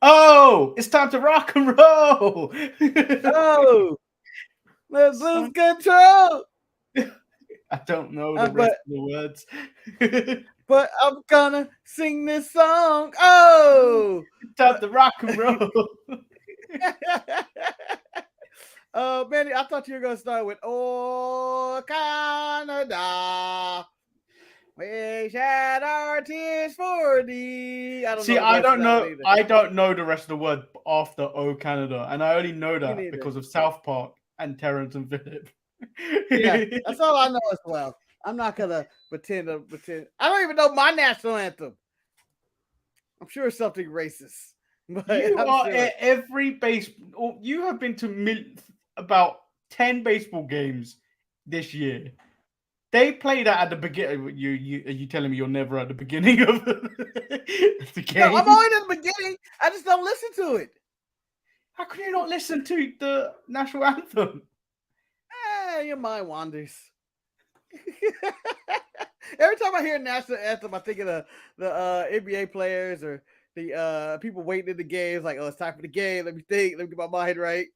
Oh, it's time to rock and roll. Oh, let's lose Some- control. I don't know the But rest of the words. but I'm gonna sing this song. Oh, It's time to rock and roll. Manny, I thought you were gonna start with "Oh Canada, we shed our tears for thee." I don't See, know the I rest of don't that know. one either. I don't know the rest of the word after "Oh Canada," and I only know Me that neither. because of South Park and Terrence and Phillip. Yeah, that's all I know as well. I'm not gonna pretend. I don't even know my national anthem. I'm sure it's something racist, but You I'm are sure. at every base. You have been to about 10 baseball games this year. They play that at the beginning. Are you telling me you're never at the beginning of the game? No, I'm always at the beginning. I just don't listen to it. How can you not listen to the national anthem? Your mind wanders. Every time I hear national anthem, I think of the NBA players or the people waiting in the games. Like, oh, it's time for the game. Let me think. Let me get my mind right.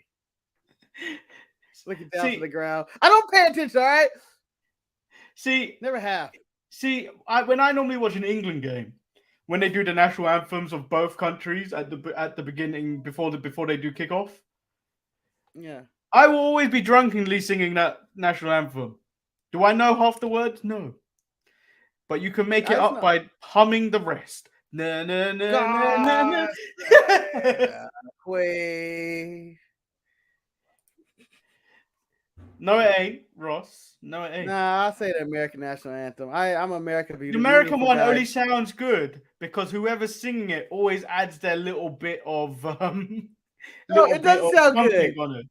Looking down to the ground. I don't pay attention. All right. Never have. When I normally watch an England game, when they do the national anthems of both countries at the beginning before they do kickoff, yeah, I will always be drunkenly singing that national anthem. Do I know half the words? No. But you can make it up by humming the rest. Na na na na na na. No, it ain't, Ross. No, it ain't. Nah, I'll say the American national anthem. I'm American. The American one only sounds good because whoever's singing it always adds their little bit of it doesn't sound good on it.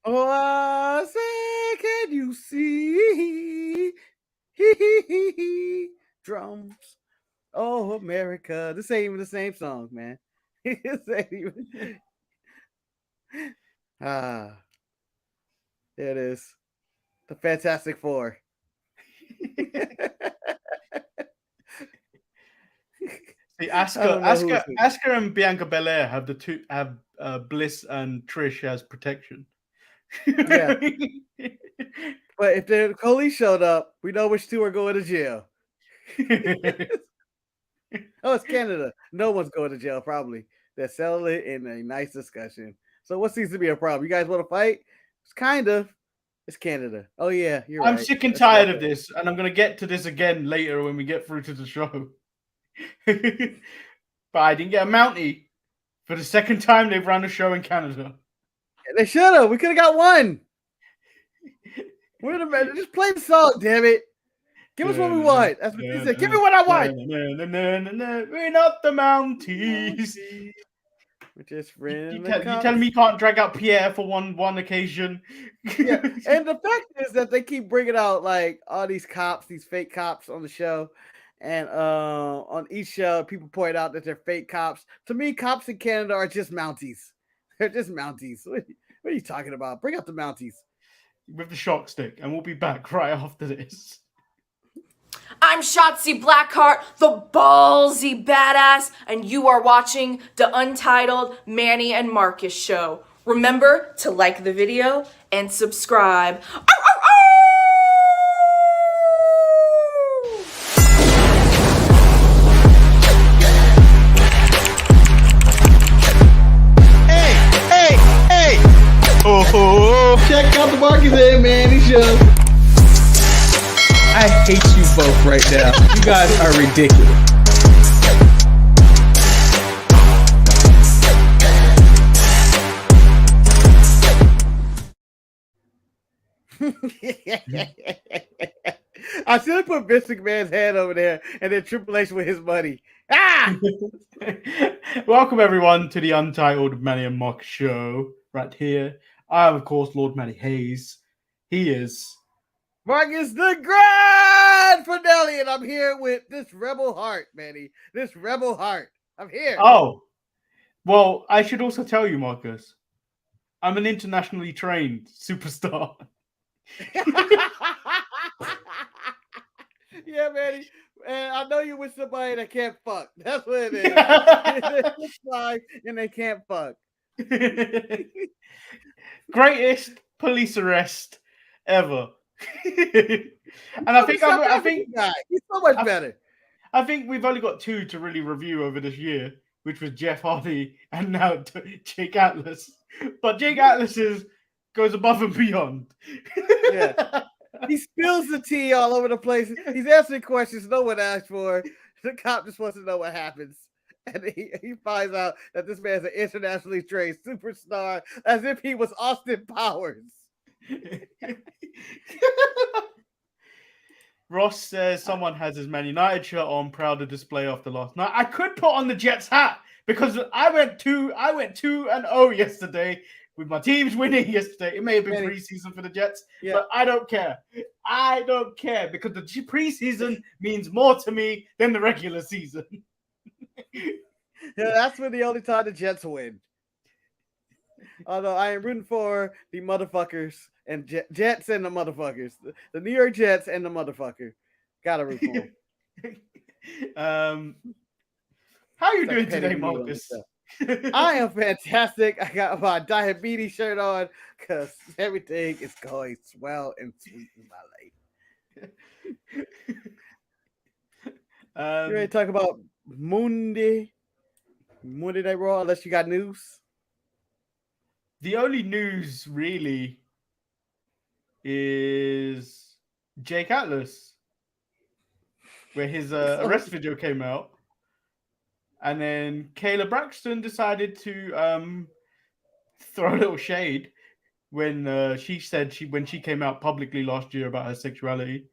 Oh, I say, can you see? Drums. Oh, America. This ain't even the same song, man. This ain't even. There it is. The Fantastic Four. See, Asuka and Bianca Belair have Bliss and Trish as protection. Yeah. But if the police showed up, we know which two are going to jail. Oh, it's Canada. No one's going to jail, probably. They're settling it in a nice discussion. So what seems to be a problem? You guys want to fight? It's kind of. It's Canada. Oh, yeah, you're right. I'm sick and tired of this, and I'm going to get to this again later when we get through to the show. But I didn't get a Mountie for the second time they've run a show in Canada. They should have. We could have got one. Wait a minute. Just play the song, damn it. Give us what we want. That's what he said. Give me what I want. We're not the Mounties. We're just friends. You tell me you can't drag out Pierre for one occasion. Yeah, and the fact is that they keep bringing out like all these cops, these fake cops on the show, and on each show, people point out that they're fake cops. To me, cops in Canada are just Mounties. They're just Mounties. What are you talking about? Bring out the Mounties with the shock stick, and we'll be back right after this. I'm Shotzi Blackheart, the ballsy badass, and you are watching the Untitled Manny and Marcus show. Remember to like the video and subscribe. Hey! Oh! Check out the Marcus and Manny show. I hate you both right now. You guys are ridiculous. I should have put Vince McMahon's head over there and then Triple H with his money. Ah! Welcome everyone to the Untitled Manny and Marcus show right here. I am, of course, Lord Manny Hayes. He is Marcus the Grand Finale, and I'm here with this rebel heart, Manny. This rebel heart. I'm here. Oh, well, I should also tell you, Marcus, I'm an internationally trained superstar. Yeah, Manny. And I know you with somebody that can't fuck. That's what it is. They're fine and they can't fuck. Greatest police arrest ever. And I think he's so much better. I think we've only got 2 to really review over this year, which was Jeff Hardy and now Jake Atlas. But Jake Atlas goes above and beyond. Yeah. He spills the tea all over the place. He's answering questions no one asked for. The cop just wants to know what happens. And he finds out that this man's an internationally trained superstar, as if he was Austin Powers. Ross says someone has his Man United shirt on, proud of display after last night. I could put on the Jets hat because I went 2-0 yesterday with my teams winning yesterday. It may have been preseason for the Jets, but I don't care. I don't care because the preseason means more to me than the regular season. Yeah, that's when the only time the Jets win. Although I am rooting for the motherfuckers and Jets and the motherfuckers, the New York Jets and the motherfucker. Gotta root for them. How are you doing today, Marcus? I am fantastic. I got my diabetes shirt on because everything is going swell and sweet in my life. You ready to talk about Monday Night Raw, unless you got news? The only news really is Jake Atlas, where his arrest video came out. And then Kayla Braxton decided to throw a little shade when she said when she came out publicly last year about her sexuality.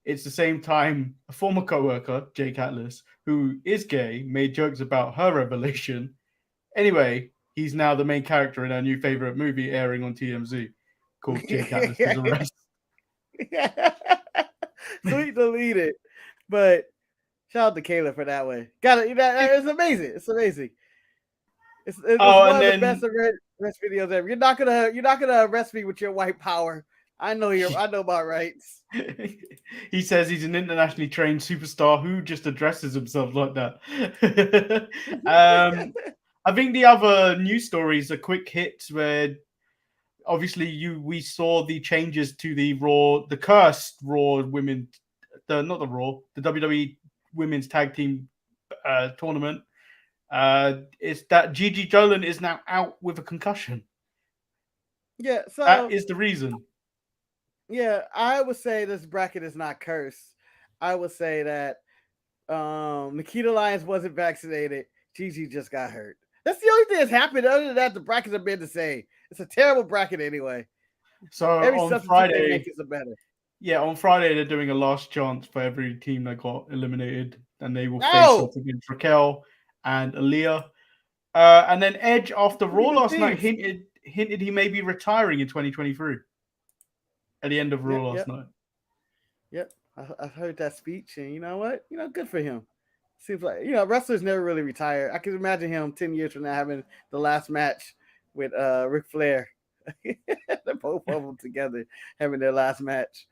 It's the same time a former coworker, Jake Atlas, who is gay, made jokes about her revelation. Anyway, he's now the main character in our new favorite movie airing on TMZ called Jake Atlas's Arrest. Sweet deleted, but shout out to Kayla for that way. It's amazing. It's amazing. It's one of the best arrest videos ever. You're not gonna arrest me with your white power. I know about rights. He says he's an internationally trained superstar who just addresses himself like that. I think the other news stories are quick hits where obviously we saw the changes to the cursed Raw women, the WWE Women's Tag Team tournament. It's that Gigi Dolan is now out with a concussion. Yeah, so that is the reason. Yeah, I would say this bracket is not cursed. I would say that Nikita Lyons wasn't vaccinated. Gigi just got hurt. That's the only thing that's happened. Other than that, the brackets have been the same. It's a terrible bracket anyway. So on Friday, better. Yeah, on Friday they're doing a last chance for every team that got eliminated, and they will face off against Raquel and Aaliyah. And then Edge, after Raw last night, hinted he may be retiring in 2023. At the end of Raw last night. Yep, I heard that speech, and you know what? Good for him. Seems like wrestlers never really retire. I can imagine him 10 years from now having the last match with Ric Flair. They're both of them together having their last match.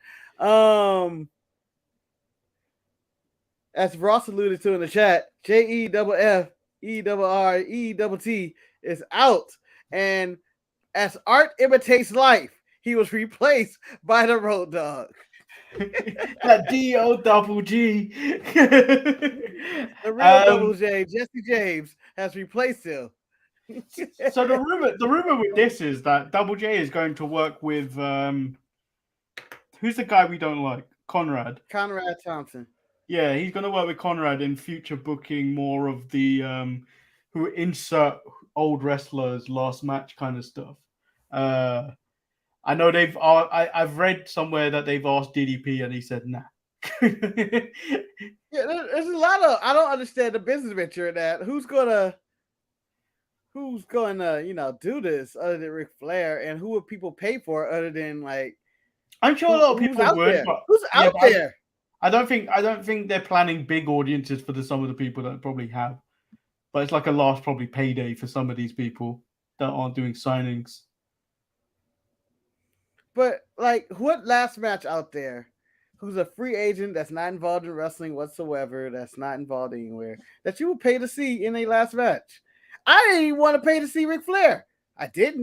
As Ross alluded to in the chat, JEFF ERRETT is out, and as art imitates life, he was replaced by the Road Dogg. That D-O-double-G. The real Double J, Jesse James, has replaced him. So the rumor with this is that Double J is going to work with who's the guy we don't like? Conrad Thompson. Yeah, he's going to work with Conrad in future booking more of the who insert old wrestlers last match kind of stuff. I know I've read somewhere that they've asked DDP and he said nah. Yeah, there's a lot of, I don't understand the business venture in that. Who's gonna do this other than Ric Flair, and who would people pay for other than like? I'm sure a lot of people would. Who's out there? I don't think they're planning big audiences for some of the people that probably have, but it's like a last probably payday for some of these people that aren't doing signings. But like, what last match out there who's a free agent that's not involved in wrestling whatsoever, that's not involved anywhere, that you would pay to see in a last match. I didn't even want to pay to see Ric Flair. I didn't.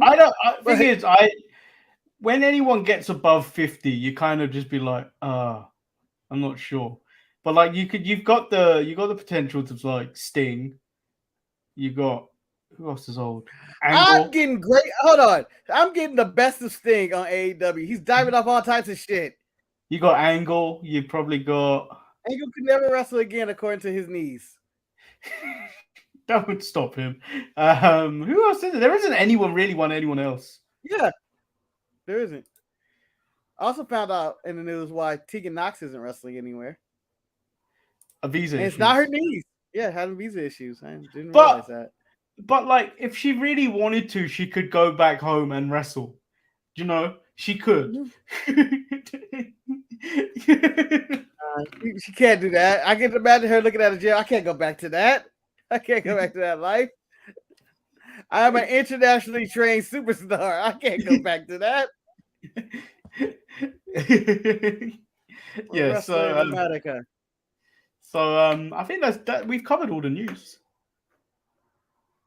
Thing is, when anyone gets above 50, you kind of just be like, I'm not sure. But like you've got the potential to like Sting. You got who else is old? Angle. I'm getting great. Hold on. I'm getting the best of Sting on AEW. He's diving off all types of shit. You got Angle. You probably got Angle could never wrestle again according to his knees. That would stop him. Who else is there? There isn't anyone else. Yeah, there isn't. I also found out in the news why Tegan Knox isn't wrestling anywhere. A visa and issues. It's not her knees. Yeah, having visa issues. I didn't realize that. But like, if she really wanted to, she could go back home and wrestle. You know, she could. She can't do that. I can imagine her looking at a jail. I can't go back to that. I can't go back to that life. I am an internationally trained superstar. I can't go back to that. Yeah, so I think that we've covered all the news.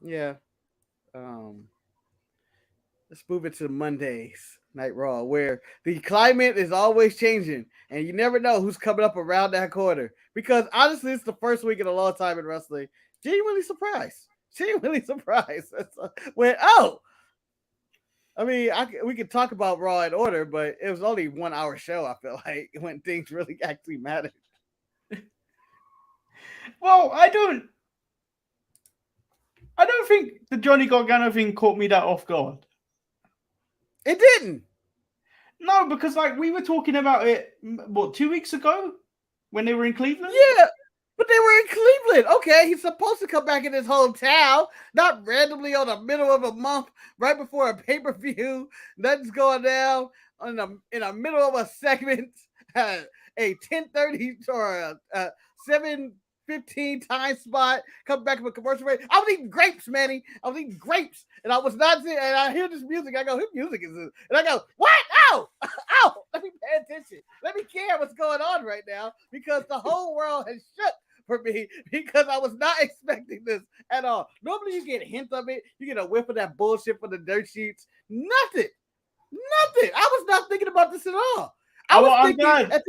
Yeah. Let's move it to Monday's Night Raw, where the climate is always changing, and you never know who's coming up around that corner. Because honestly, it's the first week in a long time in wrestling. Genuinely surprised. We could talk about Raw in order, but it was only 1 hour show. I feel like when things really actually mattered. Well, I don't think the Johnny Gargano thing caught me that off guard. It didn't. No, because like we were talking about it, 2 weeks ago when they were in Cleveland? Yeah, but they were in Cleveland. Okay, he's supposed to come back in his hometown, not randomly on the middle of a month right before a pay-per-view. Nothing's going down in the middle of a segment, a 10:30 or a 7:15 time spot, come back from a commercial break. I was eating grapes, Manny. And I was not and I hear this music. I go, whose music is this? And I go, what? Ow! Let me pay attention. Let me care what's going on right now, because the whole world has shook for me, because I was not expecting this at all. Normally you get a hint of it. You get a whiff of that bullshit from the dirt sheets. Nothing. I was not thinking about this at all. I was thinking at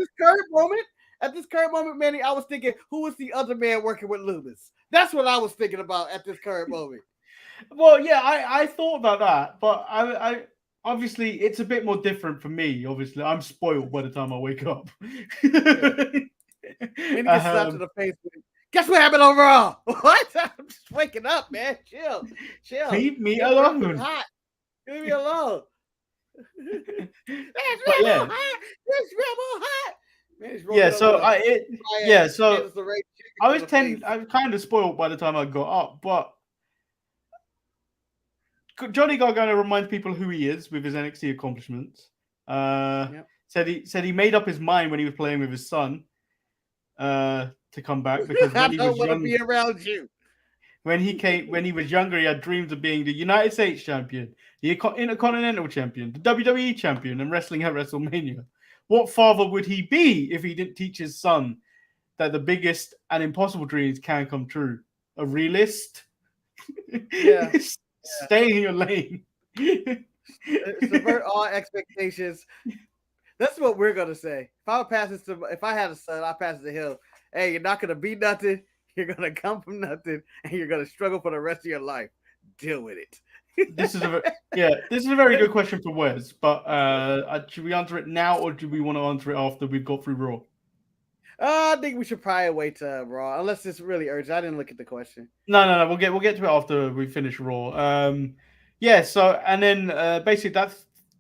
this current moment, Manny, I was thinking, who is the other man working with Loomis? That's what I was thinking about at this current moment. Well, yeah, I thought about that, but I obviously it's a bit more different for me. Obviously, I'm spoiled by the time I wake up. Manny gets slapped in the face. Guess what happened on Raw? What? I'm just waking up, man. Chill. Leave me alone. Leave me alone. That's Rebel hot. Yeah, so I'm kind of spoiled by the time I got up, but Johnny Gargano reminds people who he is with his NXT accomplishments. Said he made up his mind when he was playing with his son to come back, because when he was young, be around you. When he was younger, he had dreams of being the United States champion, the Intercontinental champion, the WWE champion, and wrestling at WrestleMania. What father would he be if he didn't teach his son that the biggest and impossible dreams can come true? A realist? Yeah. Stay in your lane. Subvert all expectations. That's what we're gonna say. If I had a son, I'd pass it to him. Hey, you're not gonna be nothing. You're gonna come from nothing, and you're gonna struggle for the rest of your life. Deal with it. This is a very good question for Wes. But should we answer it now, or do we want to answer it after we've got through Raw? I think we should probably wait to Raw, unless it's really urgent. I didn't look at the question. No. We'll get to it after we finish Raw. So and then basically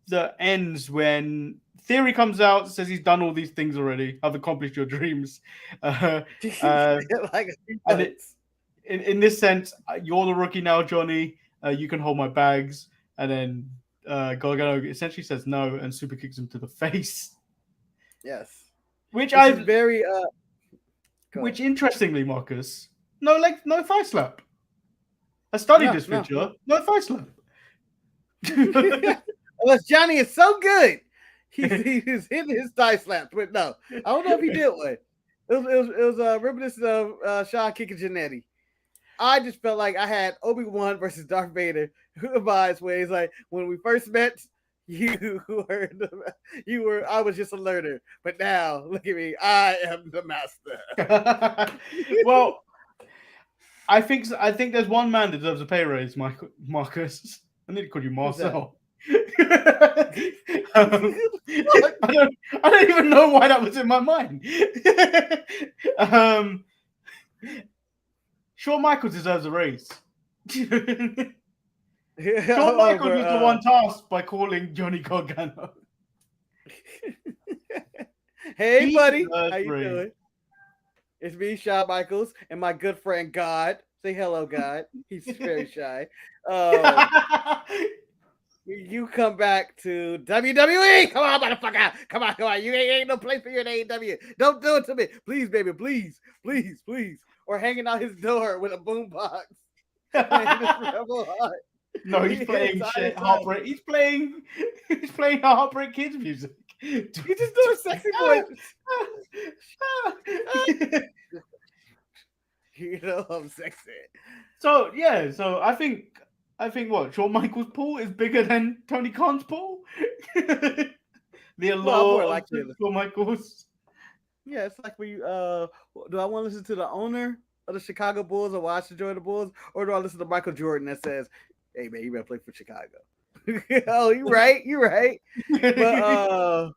that ends when Theory comes out, says he's done all these things already. I've accomplished your dreams. In this sense, you're the rookie now, Johnny. You can hold my bags. And then Gargano essentially says no and super kicks him to the face. Yes. Which interestingly, Marcus, no thigh slap. I studied this feature. No thigh slap. Unless Johnny is so good, He's hitting his thigh slaps, but no, I don't know if he did one. It was reminiscent of Sean kicking Jannetty. I just felt like I had Obi-Wan versus Darth Vader vibes where he's like, when we first met, you were I was just a learner, but now look at me, I am the master. Well, I think there's one man that deserves a pay raise, Marcus. I need to call you Marcel. I don't even know why that was in my mind. Shawn Michaels deserves a raise. Shawn Michaels was the one tasked by calling Johnny Gargano. Hey, buddy, how you doing? It's me, Shawn Michaels, and my good friend God. Say hello, God. He's very shy. You come back to WWE. Come on, motherfucker. Come on. You ain't no place for you in AEW. Don't do it to me. Please, baby. Please. Or hanging out his door with a boombox. No, he's playing shit. Heartbreak. He's playing Heartbreak Kids music. He's just doing sexy voice. You know I'm sexy. So yeah, I think what Shawn Michaels' pool is bigger than Tony Khan's pool. The allure of Shawn Michaels. Yeah, it's like when you do I want to listen to the owner of the Chicago Bulls or watch the Jordan Bulls, or do I listen to Michael Jordan that says, "Hey man, you better play for Chicago"? Oh, you're right. But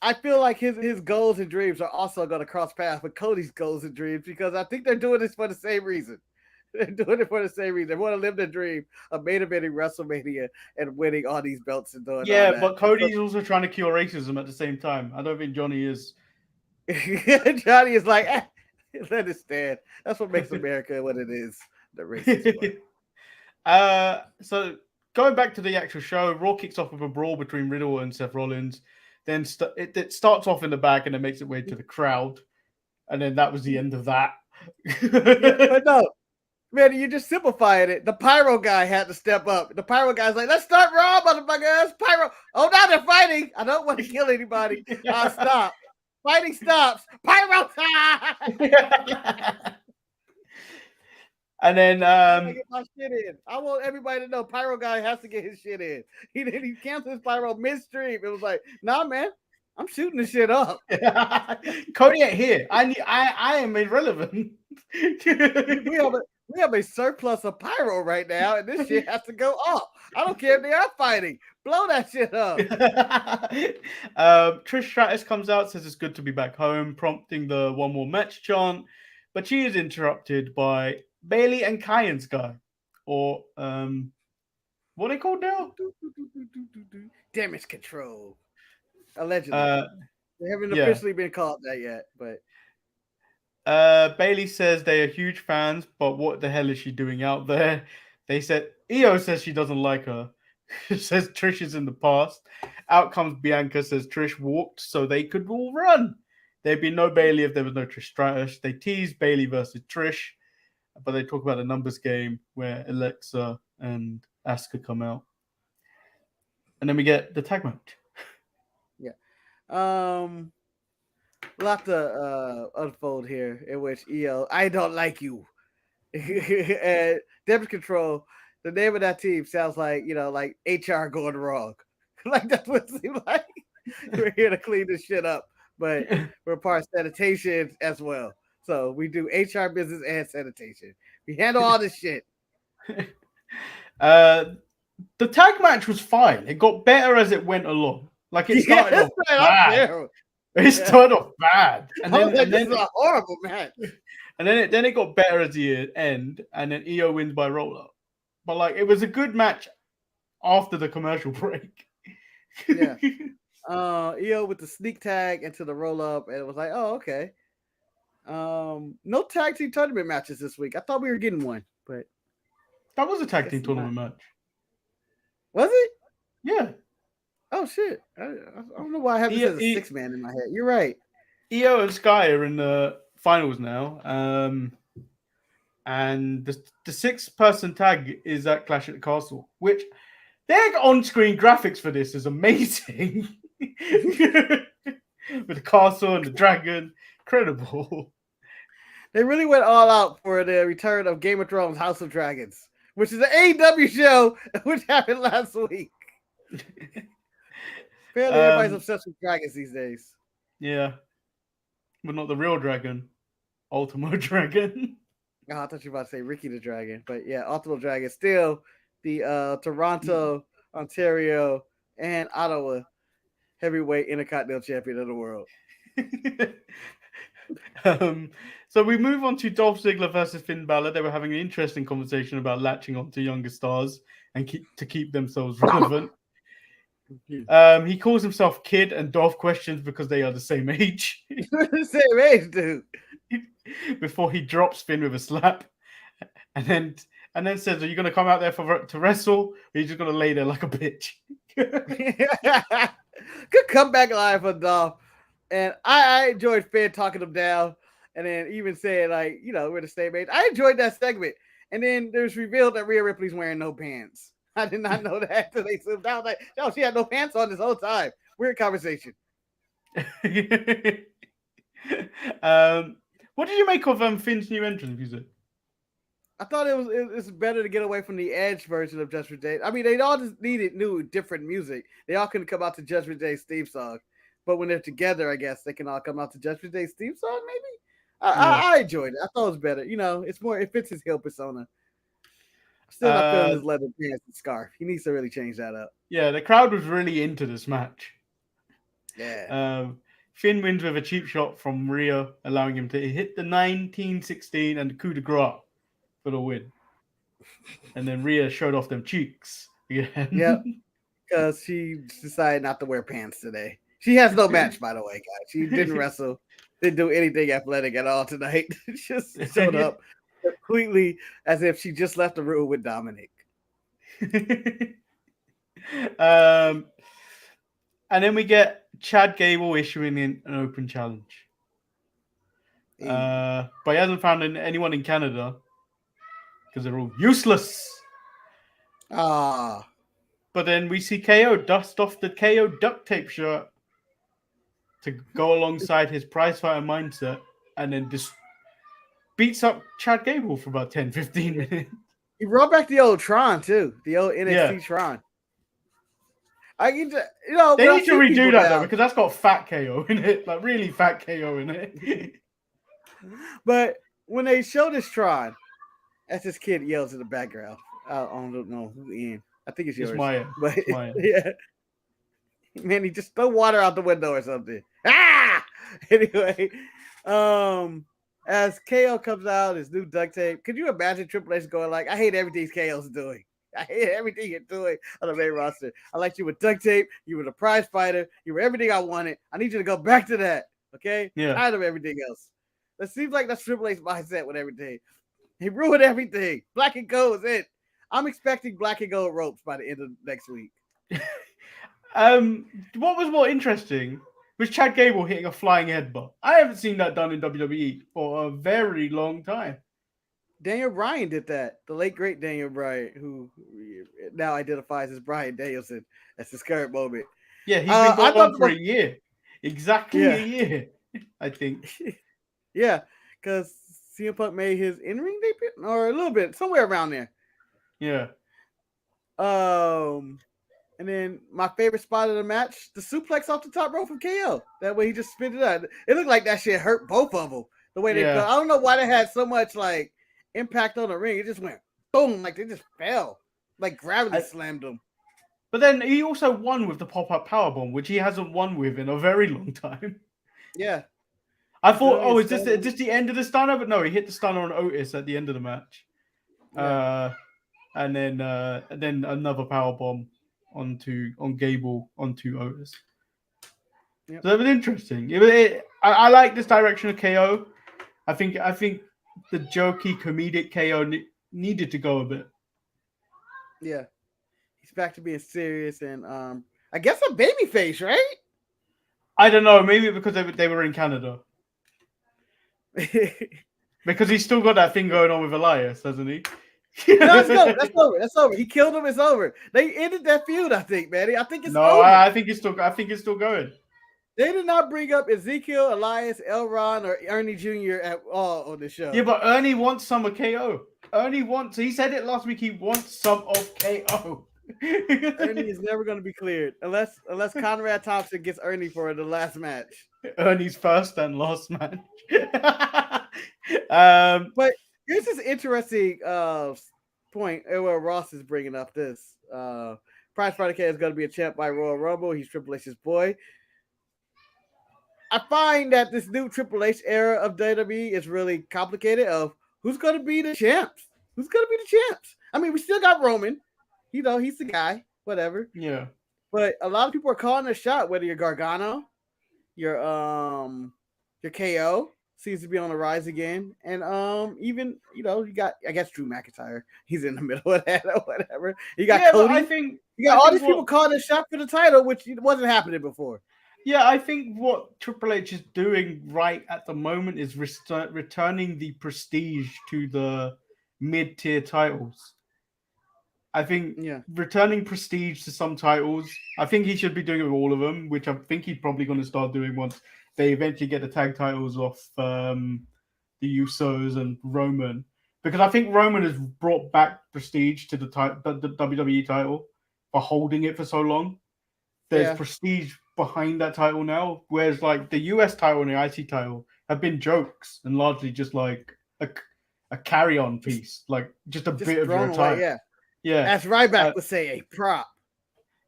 I feel like his goals and dreams are also going to cross paths with Cody's goals and dreams, because I think they're doing this for the same reason. They're doing it for the same reason. They want to live their dream of main eventing WrestleMania and winning all these belts and doing all that. But Cody's also trying to cure racism at the same time. I don't think Johnny is. Johnny is like, let it stand. That's what makes America what it is. The racist one. So going back to the actual show, Raw kicks off with a brawl between Riddle and Seth Rollins. Then it starts off in the back and it makes its way to the crowd. And then that was the end of that. But no, man, you just simplified it. The pyro guy had to step up. The pyro guy's like, let's start Raw, motherfuckers. Pyro. Oh, now they're fighting. I don't want to kill anybody. Stop. Fighting stops. Pyro time. And then I get my shit in. I want everybody to know Pyro guy has to get his shit in. He canceled his pyro midstream. It was like, nah, man, I'm shooting this shit up. Cody ain't here. I am irrelevant. we have a surplus of pyro right now, and this shit has to go up. I don't care if they are fighting. Blow that shit up. Trish Stratus comes out, says it's good to be back home, prompting the one more match chant, but she is interrupted by Bailey and Kyan's guy, or what are they called now? Damage control. Allegedly. They haven't officially been called that yet, but Bailey says they are huge fans, but what the hell is she doing out there? They said Io says she doesn't like her. Says Trish is in the past. Out comes Bianca, says Trish walked so they could all run. There'd be no Bailey if there was no Trish Stratus. They tease Bailey versus Trish, but they talk about a numbers game where Alexa and Asuka come out. And then we get the tag match. Yeah. Lot to unfold here in which Io, I don't like you. And Damage Control, the name of that team sounds like, like HR going wrong. Like that's what it seems like. We're here to clean this shit up, but we're part of sanitation as well. So we do HR business and sanitation. We handle all this shit. The tag match was fine. It got better as it went along. Like it started off bad. It started off bad. And then this is a horrible match. And then it got better at the end, and then Io wins by roll up. But like it was a good match after the commercial break. Yeah. Io with the sneak tag into the roll up, and it was like, oh, okay. No tag team tournament matches this week. I thought we were getting one, but that was a tag team tournament match. Was it? Yeah. Oh shit! I don't know why I have this as a 6-man in my head. You're right. Io and Sky are in the finals now, and the 6-person tag is at Clash at the Castle, which Their on-screen graphics for this is amazing. With the castle and the dragon. Incredible. They really went all out for the return of Game of Thrones House of Dragons, which is an AEW show which happened last week. Apparently everybody's obsessed with dragons these days. Yeah. But not the real dragon. Ultimo Dragon. Oh, I thought you were about to say Ricky the Dragon. But yeah, Ultimo Dragon still the Toronto, Ontario, and Ottawa heavyweight intercontinental champion of the world. So we move on to Dolph Ziggler versus Finn Balor. They were having an interesting conversation about latching on to younger stars and keep themselves relevant. He calls himself Kid, and Dolph questions because they are the same age. Same age, dude. Before he drops Finn with a slap, and then says, "Are you going to come out there to wrestle? Or are you just going to lay there like a bitch?" Good comeback line for Dolph. And I enjoyed Finn talking him down, and then even saying, like, you know, we're the same age. I enjoyed that segment. And then there's revealed that Rhea Ripley's wearing no pants. I did not know that until they zoomed out. Like, no, she had no pants on this whole time. Weird conversation. What did you make of Finn's new entrance music? I thought it's better to get away from the Edge version of Judgment Day. I mean, they all just needed new, different music. They all couldn't come out to Judgment Day's theme song. But when they're together, I guess they can all come out to Judgment Day's theme song, maybe? I enjoyed it. I thought it was better. You know, it fits his heel persona. Still not feeling his leather pants and scarf. He needs to really change that up. Yeah, the crowd was really into this match. Yeah. Finn wins with a cheap shot from Rhea, allowing him to hit the 1916 and the coup de grace for the win. And then Rhea showed off them cheeks again. Yep. Because she decided not to wear pants today. She has no match, by the way, guys. She didn't wrestle, didn't do anything athletic at all tonight. Just showed up completely as if she just left the room with Dominic. And then we get Chad Gable issuing an open challenge. But he hasn't found anyone in Canada because they're all useless. But then we see KO dust off the KO duct tape shirt to go alongside his prizefighter mindset, and then just beats up Chad Gable for about 10-15 minutes. He brought back the old Tron too, the old NXT Tron. They need to redo that though, because that's got fat KO in it, like really fat KO in it. But when they show this Tron, as this kid yells in the background, I don't know who in. I think it's yours. It's Maya. But it's Maya. Yeah. Man, he just throw water out the window or something. Ah! Anyway, as KO comes out, his new duct tape. Could you imagine Triple H going like, I hate everything KO's doing. I hate everything you're doing on the main roster. I liked you with duct tape. You were the prize fighter. You were everything I wanted. I need you to go back to that. Okay? Yeah. Tired of everything else. That seems like that's Triple H's mindset with everything. He ruined everything. Black and gold is it. I'm expecting black and gold ropes by the end of next week. What was more interesting was Chad Gable hitting a flying headbutt. I haven't seen that done in WWE for a very long time. Daniel Bryan did that. The late, great Daniel Bryan, who now identifies as Bryan Danielson. That's his current moment. Yeah, he's been going on for a year. Exactly a year, I think. Yeah, because CM Punk made his in-ring debut, or a little bit, somewhere around there. Yeah. And then my favorite spot of the match, the suplex off the top rope from KO. That way he just spit it out. It looked like that shit hurt both of them. The way they fell. I don't know why they had so much like impact on the ring. It just went boom, like they just fell. Like gravity slammed them. But then he also won with the pop-up powerbomb, which he hasn't won with in a very long time. Yeah. I thought, is this just the end of the stunner? But no, he hit the stunner on Otis at the end of the match. Yeah. And then another powerbomb on Gable onto Otis. Yep. So that was interesting. I like this direction of KO. I think the jokey comedic KO needed to go a bit. Yeah, he's back to being serious and I guess a babyface, right? I don't know. Maybe because they were in Canada. Because he's still got that thing going on with Elias, hasn't he? No, it's over. That's over. That's over. He killed him. It's over. They ended that feud, I think, Manny. I think it's over. I think it's still going. They did not bring up Ezekiel, Elias, Elron, or Ernie Jr. at all on the show. Yeah, but Ernie wants some of KO. He said it last week, he wants some of KO. Ernie is never going to be cleared unless Conrad Thompson gets Ernie for the last match. Ernie's first and last match. But here's this interesting point where Ross is bringing up this. Prize Fighter K is going to be a champ by Royal Rumble. He's Triple H's boy. I find that this new Triple H era of WWE is really complicated of who's going to be the champs. Who's going to be the champs? I mean, we still got Roman. You know, he's the guy, whatever. Yeah. But a lot of people are calling a shot, whether you're Gargano, your KO seems to be on the rise again. And even, you know, you got, I guess, Drew McIntyre. He's in the middle of that or whatever. You got Cody. You got all these people calling a shot for the title, which wasn't happening before. Yeah, I think what Triple H is doing right at the moment is returning the prestige to the mid-tier titles. I think returning prestige to some titles, I think he should be doing it with all of them, which I think he's probably going to start doing once they eventually get the tag titles off the Usos and Roman. Because I think Roman has brought back prestige to the WWE title for holding it for so long. There's prestige behind that title now, whereas like the US title and the IC title have been jokes and largely just like a carry-on piece, like just bit of your time. Yeah, as Ryback would say, a prop.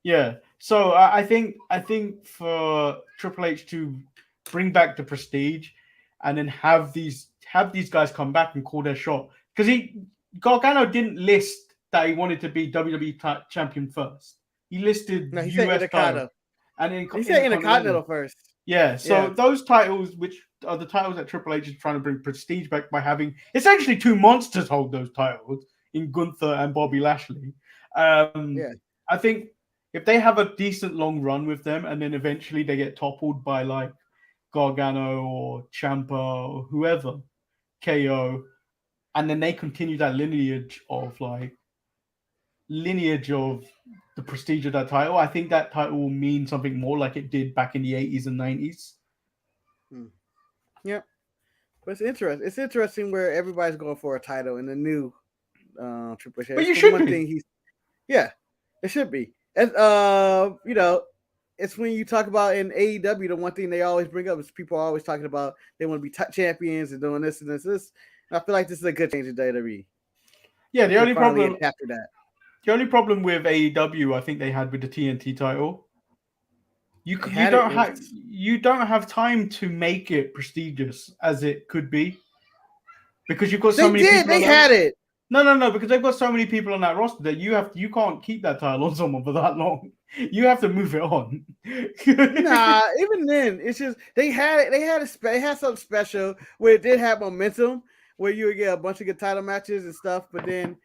Yeah, so I think for Triple H to bring back the prestige and then have these guys come back and call their shot, because Gargano didn't list that he wanted to be WWE champion first. He listed US title. And he said Intercontinental first. Yeah, so those titles, which are the titles that Triple H is trying to bring prestige back by having essentially two monsters hold those titles in Gunther and Bobby Lashley. I think if they have a decent long run with them and then eventually they get toppled by like Gargano or Ciampa or whoever, KO, and then they continue that lineage of the prestige of that title, I think that title will mean something more like it did back in the 80s and 90s. Yeah. But it's interesting. It's interesting where everybody's going for a title in the new Triple H. But you should be. It should be. And, you know, it's when you talk about in AEW, the one thing they always bring up is people are always talking about they want to be champions and doing this and this. And I feel like this is a good change in WWE. Yeah, the only problem after that. The only problem with AEW, I think they had with the TNT title, you don't have time to make it prestigious as it could be, because you've got so many people. They had it. No, because they've got so many people on that roster that you can't keep that title on someone for that long. You have to move it on. Nah, even then, it's just they had something special where it did have momentum, where you would get a bunch of good title matches and stuff, but then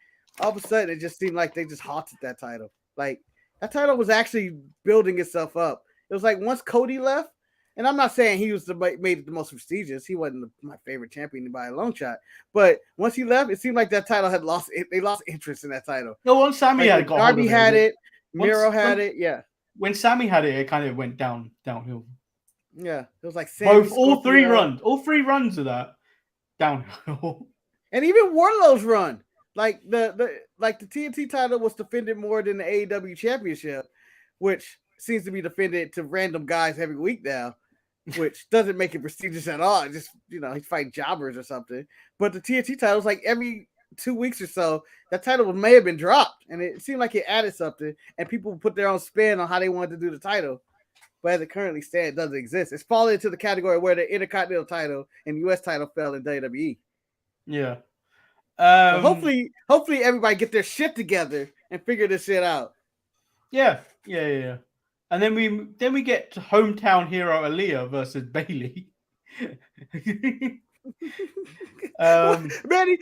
all of a sudden, it just seemed like they just halted that title. Like, that title was actually building itself up. It was like once Cody left, and I'm not saying he was made it the most prestigious. He wasn't my favorite champion by a long shot. But once he left, it seemed like that title had lost. They lost interest in that title. No, once Sammy had got Darby had it. Miro had it. Yeah. When Sammy had it, it kind of went downhill. Yeah, it was like all three runs of that downhill, and even Wardlow's run. Like the TNT title was defended more than the AEW championship, which seems to be defended to random guys every week now, which doesn't make it prestigious at all. It just, you know, he's fighting jobbers or something. But the TNT title is like every 2 weeks or so, that title may have been dropped, and it seemed like it added something, and people put their own spin on how they wanted to do the title. But as it currently stands, it doesn't exist. It's fallen into the category where the Intercontinental title and US title fell in WWE. Yeah. So hopefully everybody get their shit together and figure this shit out. Yeah. And then we get to hometown hero Aaliyah versus Bayley. Manny,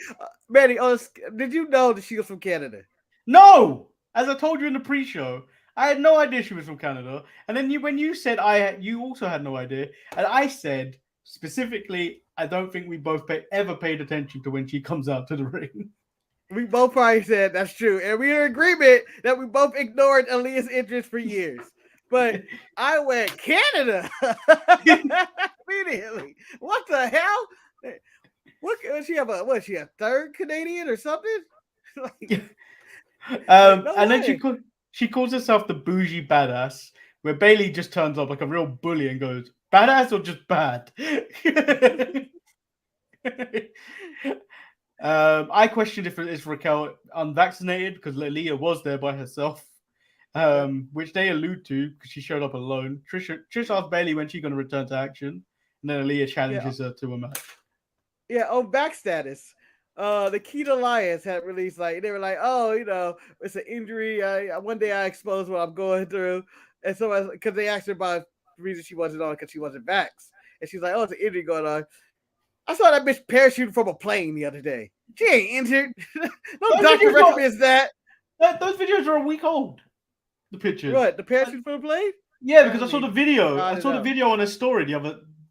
did you know that she was from Canada? No, as I told you in the pre-show, I had no idea she was from Canada. And then when you said you also had no idea, and I said specifically, I don't think we both ever paid attention to when she comes out to the ring. We both probably said that's true. And we're in agreement that we both ignored Aaliyah's interest for years. But I went Canada immediately. What the hell? What she have a what? She a third Canadian or something? And way. then she calls herself the bougie badass, where Bailey just turns up like a real bully and goes, "Badass or just bad?" I questioned if Raquel unvaccinated because Aaliyah was there by herself, which they allude to because she showed up alone. Trish asked Bailey when she's going to return to action, and then Aaliyah challenges her to a match. Yeah, on back status, the Keita Alliance had released they were like, oh, it's an injury. One day I exposed what I'm going through, and so because they asked her about the reason she wasn't on because she wasn't vaxxed, and she's like, oh, it's an injury going on. I saw that bitch parachuting from a plane the other day. She ain't injured. No doctor recommends that. Those videos are a week old. The pictures. What? The parachute from the plane? Yeah, because I saw the video. I saw the video on her story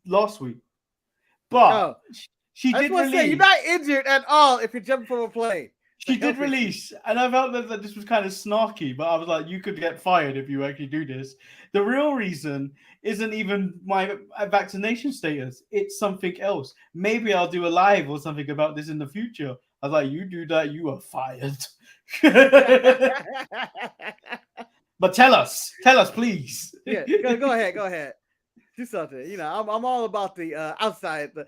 last week. But she did release. You're not injured at all if you're jumping from a plane. She did release, and I felt that this was kind of snarky, but I was like, you could get fired if you actually do this. The real reason isn't even my vaccination status. It's something else. Maybe I'll do a live or something about this in the future. I was like, you do that, you are fired. But tell us, please. Yeah, go ahead. Do something. I'm all about the outside. I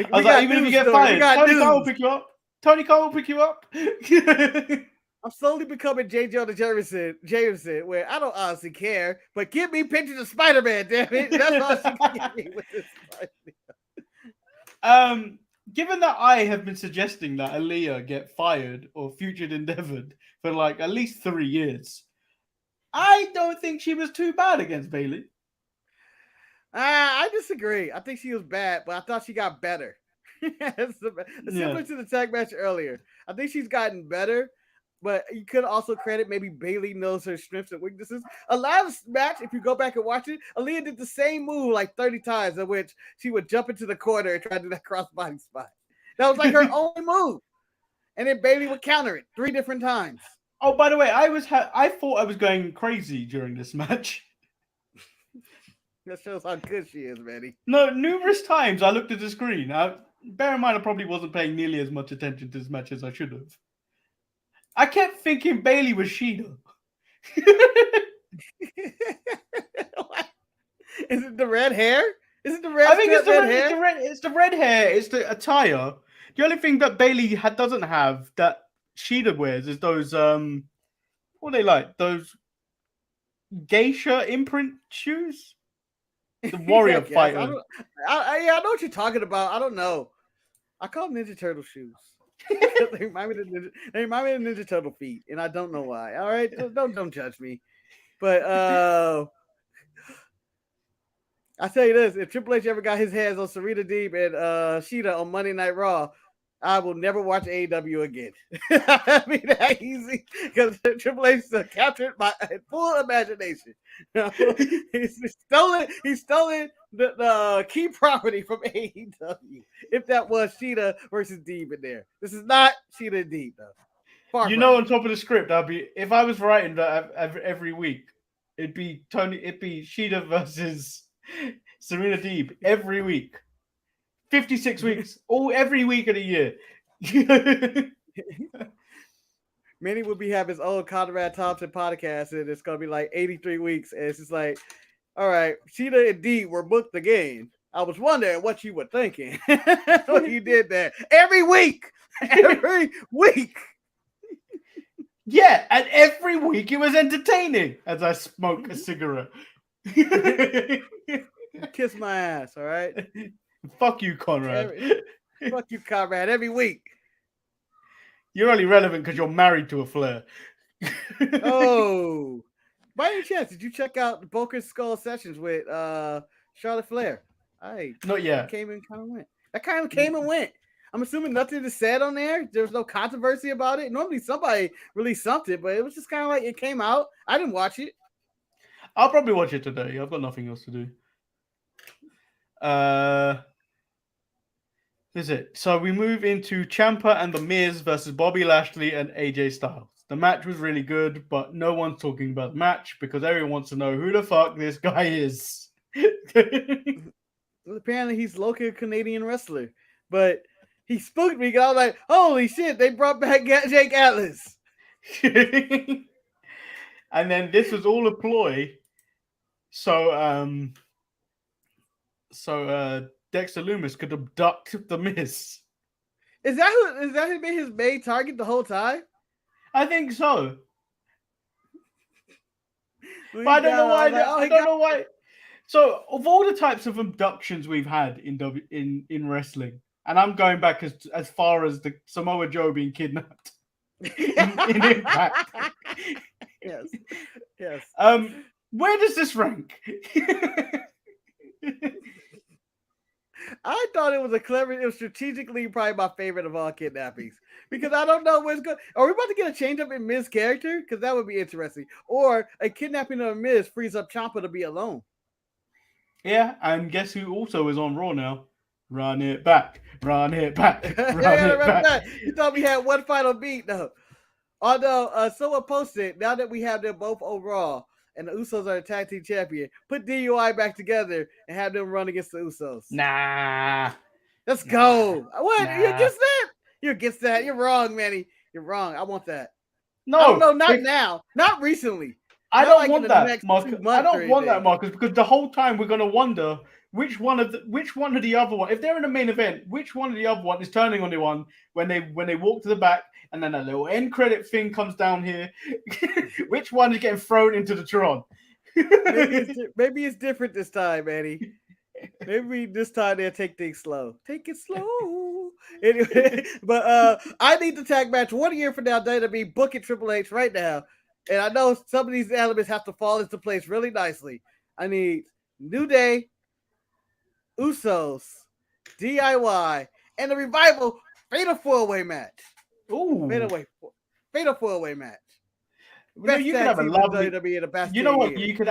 was like, even if you get fired, Tony Khan will pick you up. Tony Khan will pick you up. I'm slowly becoming J. Jonah Jameson, where I don't honestly care, but give me pictures of Spider-Man, damn it. That's all she can give me with this Spider-Man. Given that I have been suggesting that Aaliyah get fired or future endeavored for at least 3 years, I don't think she was too bad against Bailey. I disagree. I think she was bad, but I thought she got better. Similar to the tag match earlier. I think she's gotten better, but you could also credit maybe Bailey knows her strengths and weaknesses. A lot of match, if you go back and watch it, Aaliyah did the same move 30 times, in which she would jump into the corner and try to do that crossbody spot. That was her only move. And then Bailey would counter it 3 different times. Oh, by the way, I thought I was going crazy during this match. That shows how good she is, Manny. No, numerous times I looked at the screen. Bear in mind, I probably wasn't paying nearly as much attention to this match as I should have. I kept thinking Bailey was Sheeta. Is it the red hair? Is it the red? I think it's the red hair. It's the red hair. It's the attire. The only thing that Bailey doesn't have that Sheeta wears is those what are they like? Those geisha imprint shoes. The warrior fighter. I know what you're talking about. I don't know. I call them Ninja Turtle shoes. They remind me of Ninja Turtle feet, and I don't know why. All right, don't judge me. But I tell you this: if Triple H ever got his hands on Serena Deeb and Sheeta on Monday Night Raw, I will never watch AEW again. I mean, that easy because Triple H captured my full imagination. He's stolen the key property from AEW. If that was Sheeta versus Deeb in there, this is not Sheeta and Deeb though. On top of the script, if I was writing that every week, it'd be Sheeta versus Serena Deeb every week. 56 weeks, every week of the year. Manny will have his own Conrad Thompson podcast, and it's gonna be 83 weeks, and it's just all right, Sheeta and Deeb were booked again. I was wondering what you were thinking when you did that every week. Yeah, and every week it was entertaining as I smoke a cigarette. Kiss my ass, all right. Fuck you, Conrad. Fuck you, Conrad. Every week. You're only relevant because you're married to a Flair. Oh. By any chance, did you check out the Boca Skull sessions with Charlotte Flair? Not yet. Came and kind of went. That kind of came and went. I'm assuming nothing is said on there. There was no controversy about it. Normally somebody released something, but it was just kind of it came out. I didn't watch it. I'll probably watch it today. I've got nothing else to do. Is it? So we move into Ciampa and The Miz versus Bobby Lashley and AJ Styles. The match was really good, but no one's talking about the match because everyone wants to know who the fuck this guy is. Apparently, he's local Canadian wrestler, but he spooked me. I was like, "Holy shit! They brought back Jake Atlas." And then this was all a ploy. So Dexter Lumis could abduct The Miz. Is that who been his main target the whole time? I think so. But I don't know why. I don't know why. So, of all the types of abductions we've had in wrestling, and I'm going back as far as the Samoa Joe being kidnapped in Impact. Yes. Where does this rank? I thought it was strategically probably my favorite of all kidnappings because I don't know what's going. Are we about to get a change up in Miz's character? Because that would be interesting. Or a kidnapping of Miz frees up Ciampa to be alone. Yeah, and guess who also is on Raw now? Run it back. Run it back. You thought we had one final beat though. Although someone posted, now that we have them both overall and the Usos are the tag team champion, put DUI back together and have them run against the Usos. Nah. Let's go. What? Nah. You against that? You're against that. You're wrong, Manny. You're wrong. I want that. No, not now. Not recently. I don't want that, Marcus. I don't want that, Marcus, because the whole time we're gonna wonder which one of the other one. If they're in the main event, which one of the other one is turning on the one when they walk to the back, and then a little end credit thing comes down here. Which one is getting thrown into the Tron? Maybe it's different this time, Manny. Maybe this time they'll take things slow. Take it slow. Anyway, but I need the tag match 1 year from now. WWE book it Triple H right now. And I know some of these elements have to fall into place really nicely. I need New Day, Usos, DIY, and the Revival Fatal 4-Way match. Ooh. Fatal 4-Way match. Well, you could have a lovely WWE in the past. You know what? You could.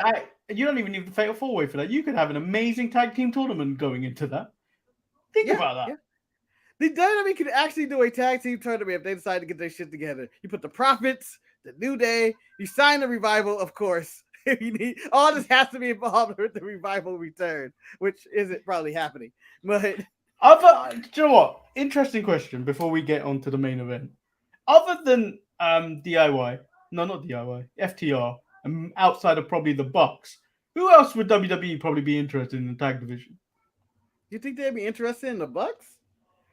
You don't even need the Fatal 4-Way for that. You could have an amazing tag team tournament going into that. Think about that. Yeah. The WWE could actually do a tag team tournament if they decide to get their shit together. You put the Profits, the New Day, you sign the Revival, of course. All this has to be involved with the Revival return, which isn't probably happening. But do you know what? Interesting question before we get on to the main event. Other than DIY, no, not DIY, FTR, outside of probably the Bucks, who else would WWE probably be interested in the tag division? You think they'd be interested in the Bucks?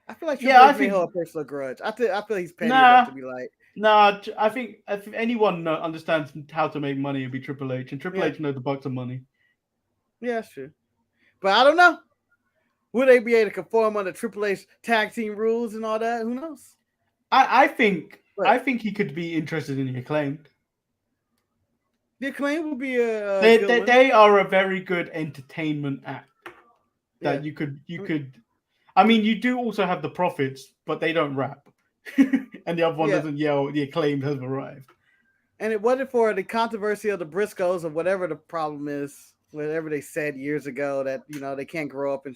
I feel like I think hold a personal grudge. I feel he's petty enough to be like. Nah, I think if anyone understands how to make money, it'd be Triple H, and Triple H knows the Bucks are money. Yeah, sure. But I don't know. Would they be able to conform under Triple H tag team rules and all that? Who knows? I think he could be interested in the Acclaimed. The Acclaimed would be a. They are a very good entertainment act. That you could. I mean, you do also have the Profits, but they don't rap, and the other one doesn't yell. The Acclaimed has arrived. And it wasn't for the controversy of the Briscoes or whatever the problem is, whatever they said years ago that they can't grow up and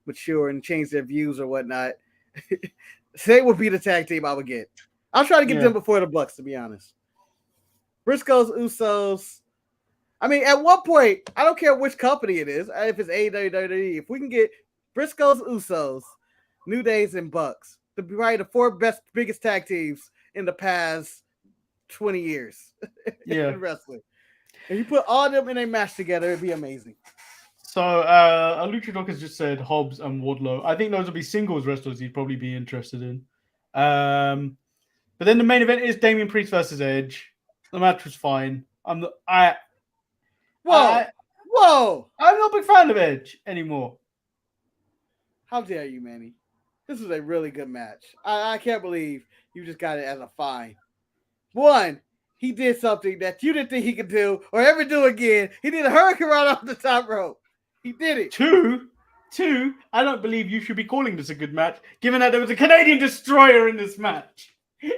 mature and change their views or whatnot. They would be the tag team I would get. I'll try to get them before the Bucks, to be honest. Briscoes, Usos. I mean, at one point, I don't care which company it is, if it's AEW, if we can get Briscoes, Usos, New Days, and Bucks, to be probably the 4 biggest tag teams in the past 20 years in wrestling. If you put all of them in a match together, it'd be amazing. So, Luchador has just said Hobbs and Wardlow. I think those would be singles wrestlers he'd probably be interested in. But then the main event is Damian Priest versus Edge. The match was fine. I'm not a big fan of Edge anymore. How dare you, Manny? This was a really good match. I can't believe you just got it as a fine. 1, he did something that you didn't think he could do or ever do again. He did a hurricane run off the top rope. He did it. 2, I don't believe you should be calling this a good match, given that there was a Canadian Destroyer in this match.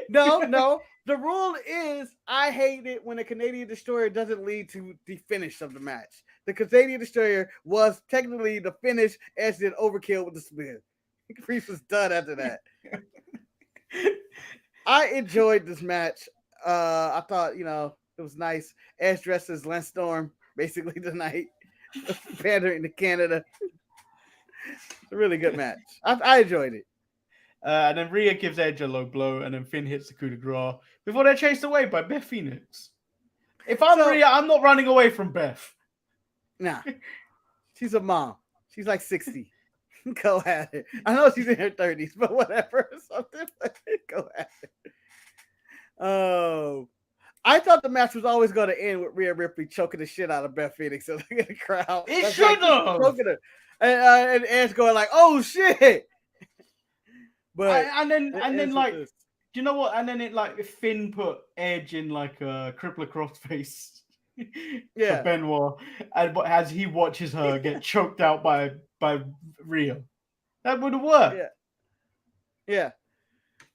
No. The rule is I hate it when a Canadian Destroyer doesn't lead to the finish of the match. The Canadian Destroyer was technically the finish as did Overkill with the spear. Priest was done after that. I enjoyed this match. I thought, it was nice. Edge dressed as Lance Storm basically tonight, pandering to Canada. It's a really good match. I enjoyed it. And then Rhea gives Edge a low blow, and then Finn hits the coup de grace before they're chased away by Beth Phoenix. If I'm Rhea, I'm not running away from Beth. Nah, she's a mom. She's like 60. Go at it. I know she's in her 30s, but whatever. Something. Go at it. Oh, I thought the match was always going to end with Rhea Ripley choking the shit out of Beth Phoenix in the crowd. It should have. Choking her. And Edge going like, "Oh shit!" But and then like, do you know what? And then Finn put Edge in like a crippler crossface. For Benoit, and as he watches her get choked out by Rhea, that would have worked. Yeah.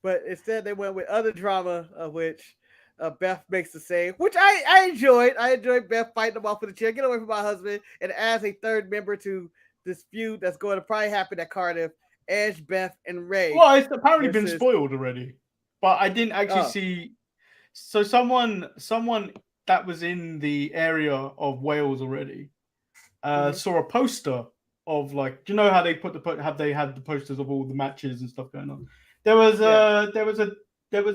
But instead, they went with other drama, of which Beth makes the save, which I enjoyed. I enjoyed Beth fighting them off with a chair, get away from my husband, and as a third member to this feud that's going to probably happen at Cardiff, Edge, Beth, and Ray. Well, it's apparently been spoiled already, but I didn't actually see. So someone that was in the area of Wales already saw a poster of like, do you know how they had the posters of all the matches and stuff going on? There was a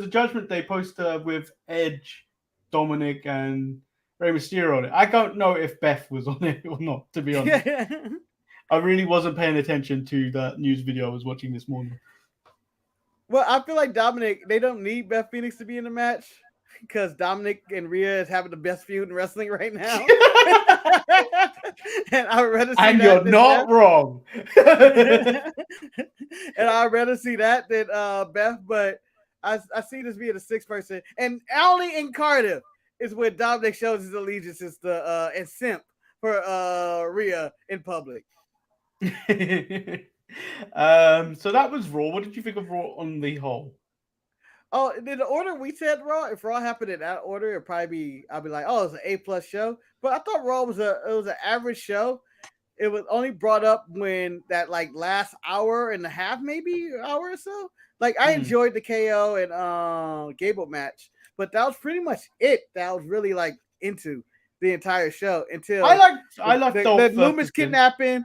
Judgment Day poster with Edge, Dominic, and Rey Mysterio on it. I don't know if Beth was on it or not, to be honest. I really wasn't paying attention to that news video I was watching this morning. Well, I feel like Dominic, they don't need Beth Phoenix to be in the match because Dominic and Rhea is having the best feud in wrestling right now. And I would rather see and that you're not wrong. And I'd rather see that than Beth, but I see this being a 6-person. And only in Cardiff is when Dominic shows his allegiances to and simp for Rhea in public. So that was Raw. What did you think of Raw on the whole? Oh, in the order we said Raw, if Raw happened in that order, it'd probably be, I'd be like, oh, it's an A+ show. But I thought Raw was an average show. It was only brought up when that like last hour and a half, maybe hour or so. Like I enjoyed the KO and Gable match, but that was pretty much it. That I was really like into the entire show until I liked the Loomis kidnapping.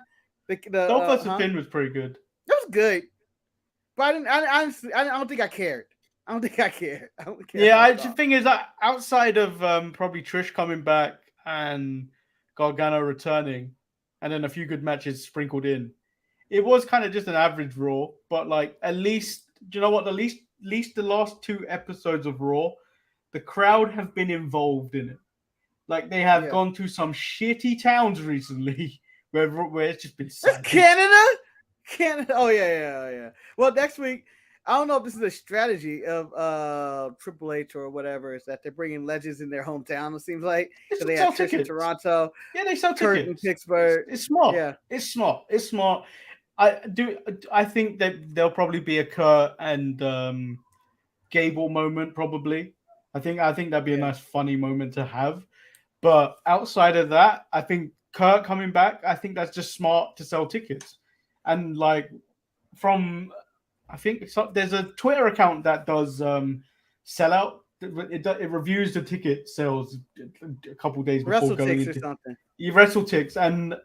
Dolph versus Finn was pretty good. That was good, but I don't think I cared. I don't care. Yeah, the thing is that outside of probably Trish coming back and Gargano returning, and then a few good matches sprinkled in, it was kind of just an average Raw. But like, at least, do you know what? At least the last 2 episodes of Raw, the crowd have been involved in it. Like they have gone to some shitty towns recently where it's just been sad. Canada. Oh yeah. Well, next week. I don't know if this is a strategy of Triple H or whatever. Is that they're bringing legends in their hometown? It seems like they have Trish in Toronto. Yeah, they sell Kurt tickets in Pittsburgh. It's smart. Yeah, it's smart. I think that there'll probably be a Kurt and Gable moment. Probably. I think that'd be a nice, funny moment to have. But outside of that, I think Kurt coming back. I think that's just smart to sell tickets, and like from. I think there's a Twitter account that does sellout. It reviews the ticket sales a couple days before going into something. WrestleTix, and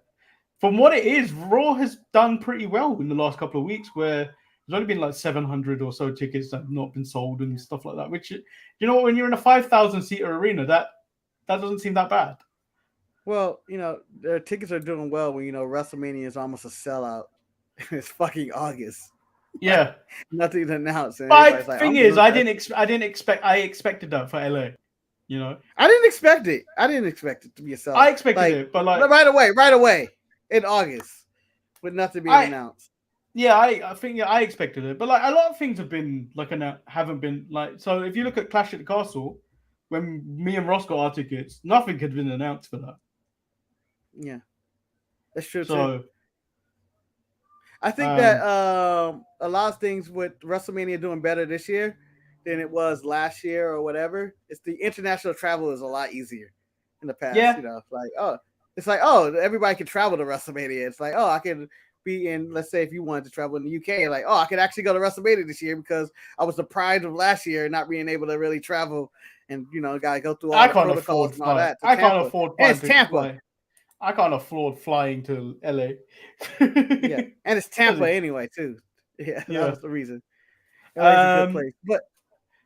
from what it is, Raw has done pretty well in the last couple of weeks. Where there's only been like 700 or so tickets that have not been sold and stuff like that. Which, you know, when you're in a 5,000 seater arena, that doesn't seem that bad. Well, their tickets are doing well when WrestleMania is almost a sellout. It's fucking August. Yeah, nothing to announce. But the thing is, I expected that for LA. I didn't expect it. I didn't expect it to be a sell. I expected it, but like right away in August, with nothing being announced. Yeah, I think I expected it, but like a lot of things have been like haven't been like. So if you look at Clash at the Castle, when me and Ross got our tickets, nothing had been announced for that. Yeah, that's true too. I think that a lot of things with WrestleMania doing better this year than it was last year or whatever. It's the international travel is a lot easier in the past. Yeah. It's like everybody can travel to WrestleMania. It's like, I can be in, let's say if you wanted to travel in the UK, like, oh, I could actually go to WrestleMania this year because I was deprived of last year not being able to really travel and, got to go through all the protocols and all that. I can't afford and it's Tampa. I can't afford flying to LA. Yeah, and it's Tampa anyway, too. Yeah, that was the reason. LA's a good place. But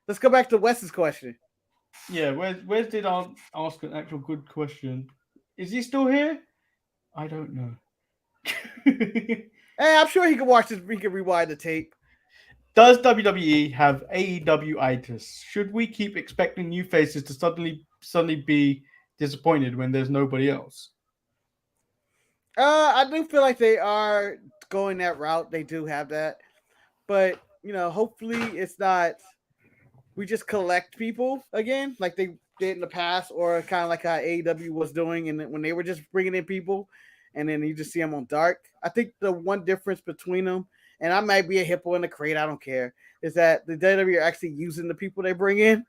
let's go back to Wes's question. Yeah, where did I ask an actual good question? Is he still here? I don't know. Hey, I'm sure he can watch this. He can rewind the tape. Does WWE have AEW-Itus? Should we keep expecting new faces to suddenly be disappointed when there's nobody else? I do feel like they are going that route. They do have that, but hopefully it's not. We just collect people again, like they did in the past, or kind of like how AEW was doing, and when they were just bringing in people, and then you just see them on Dark. I think the one difference between them, and I might be a hippo in the crate, I don't care, is that the WWE are actually using the people they bring in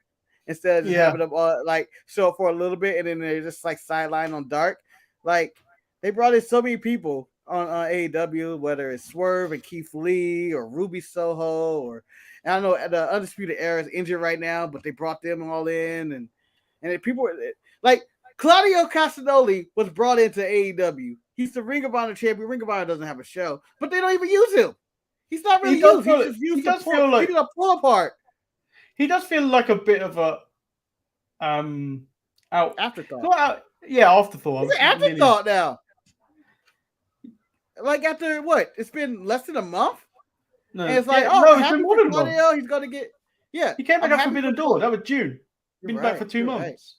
instead of just having them like show up for a little bit and then they're just like sidelined on Dark. Like they brought in so many people on AEW, whether it's Swerve and Keith Lee or Ruby Soho, or I know the Undisputed Era is injured right now, but they brought them all in, and people were like Claudio Castagnoli was brought into AEW. He's the Ring of Honor champion. Ring of Honor doesn't have a show, but they don't even use him. He's not really used. He's just used to pull apart. He does feel like a bit of a afterthought. Afterthought. He's an afterthought now. Like after what? It's been less than a month. No, and it's like, it's been more than a month. He's gonna get. Yeah, he came back at Forbidden Door. That was June. Been back for 2 months.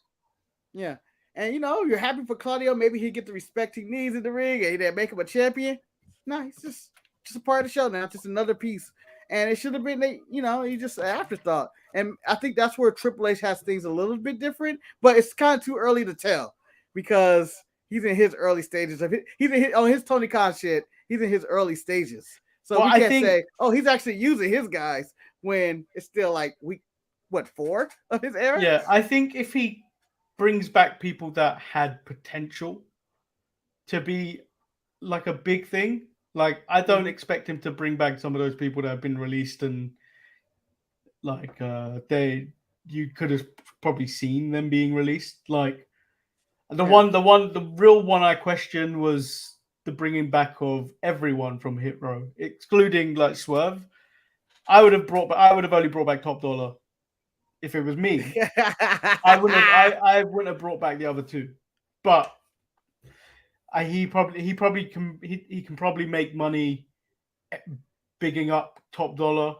Right. Yeah, and you're happy for Claudio. Maybe he get the respect he needs in the ring, and they make him a champion. No, he's just a part of the show now. Just another piece, and it should have been, he's just an afterthought. And I think that's where Triple H has things a little bit different, but it's kind of too early to tell because he's in his early stages of his Tony Khan shit. He's in his early stages, so we can't say, he's actually using his guys when it's still like week 4 of his era. Yeah, I think if he brings back people that had potential to be like a big thing, like I don't expect him to bring back some of those people that have been released and like you could have probably seen them being released. Like the real one I questioned was the bringing back of everyone from Hit Row, excluding like Swerve. I would have only brought back Top Dollar. If it was me, I wouldn't have brought back the other two. But he can probably make money bigging up Top Dollar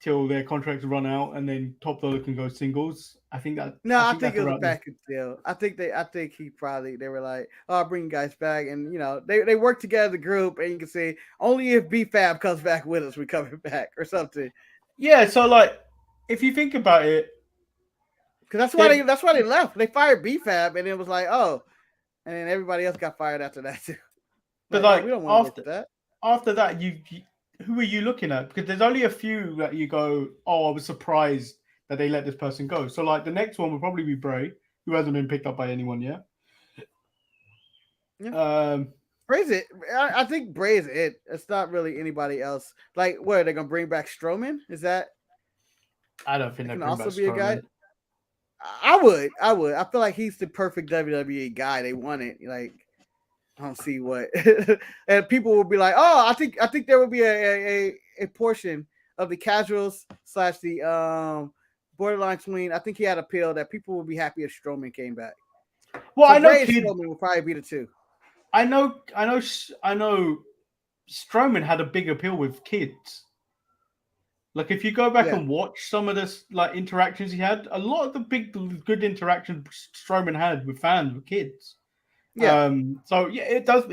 till their contracts run out, and then Top Dollar can go singles. I think it was a package deal. I think they were like, I'll bring you guys back, and they work together, the group, and you can say only if B-Fab comes back with us, we're coming back or something. Yeah, so like if you think about it, because that's why they left. They fired B-Fab, and it was like, and then everybody else got fired after that too. But like we don't want to look at that. After that, who are you looking at? Because there's only a few that you go, I was surprised that they let this person go. So like the next one will probably be Bray, who hasn't been picked up by anyone yet. Yeah. Bray's it. I think Bray is it. It's not really anybody else. Like, what are they gonna bring back Strowman? Is that? I don't think that can also be a guy. I would. I feel like he's the perfect WWE guy. They want it. Like, I don't see what. And people will be like, I think there will be a portion of the casuals / the borderline tween. I think he had a appeal that people would be happy if Strowman came back. Well, so I know Strowman will probably be the two. I know. Strowman had a big appeal with kids. Like if you go back and watch some of this like interactions he had, a lot of the good interactions Strowman had with fans, with kids. Yeah. So yeah, it does.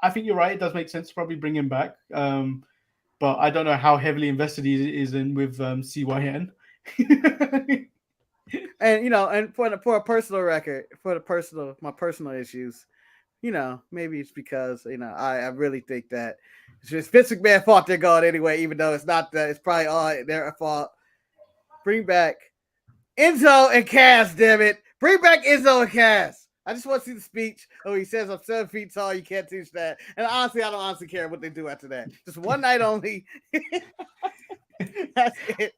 I think you're right. It does make sense to probably bring him back. But I don't know how heavily invested he is in with CYN. And and for a personal record, my personal issues, maybe it's because I really think that it's Vince McMahon fault they're gone anyway, even though it's not that. It's probably all their fault. Bring back Enzo and Cass, damn it! Bring back Enzo and Cass. I just want to see the speech. Oh, he says, I'm 7 feet tall. You can't teach that. And honestly, I don't honestly care what they do after that. Just one night only. That's it.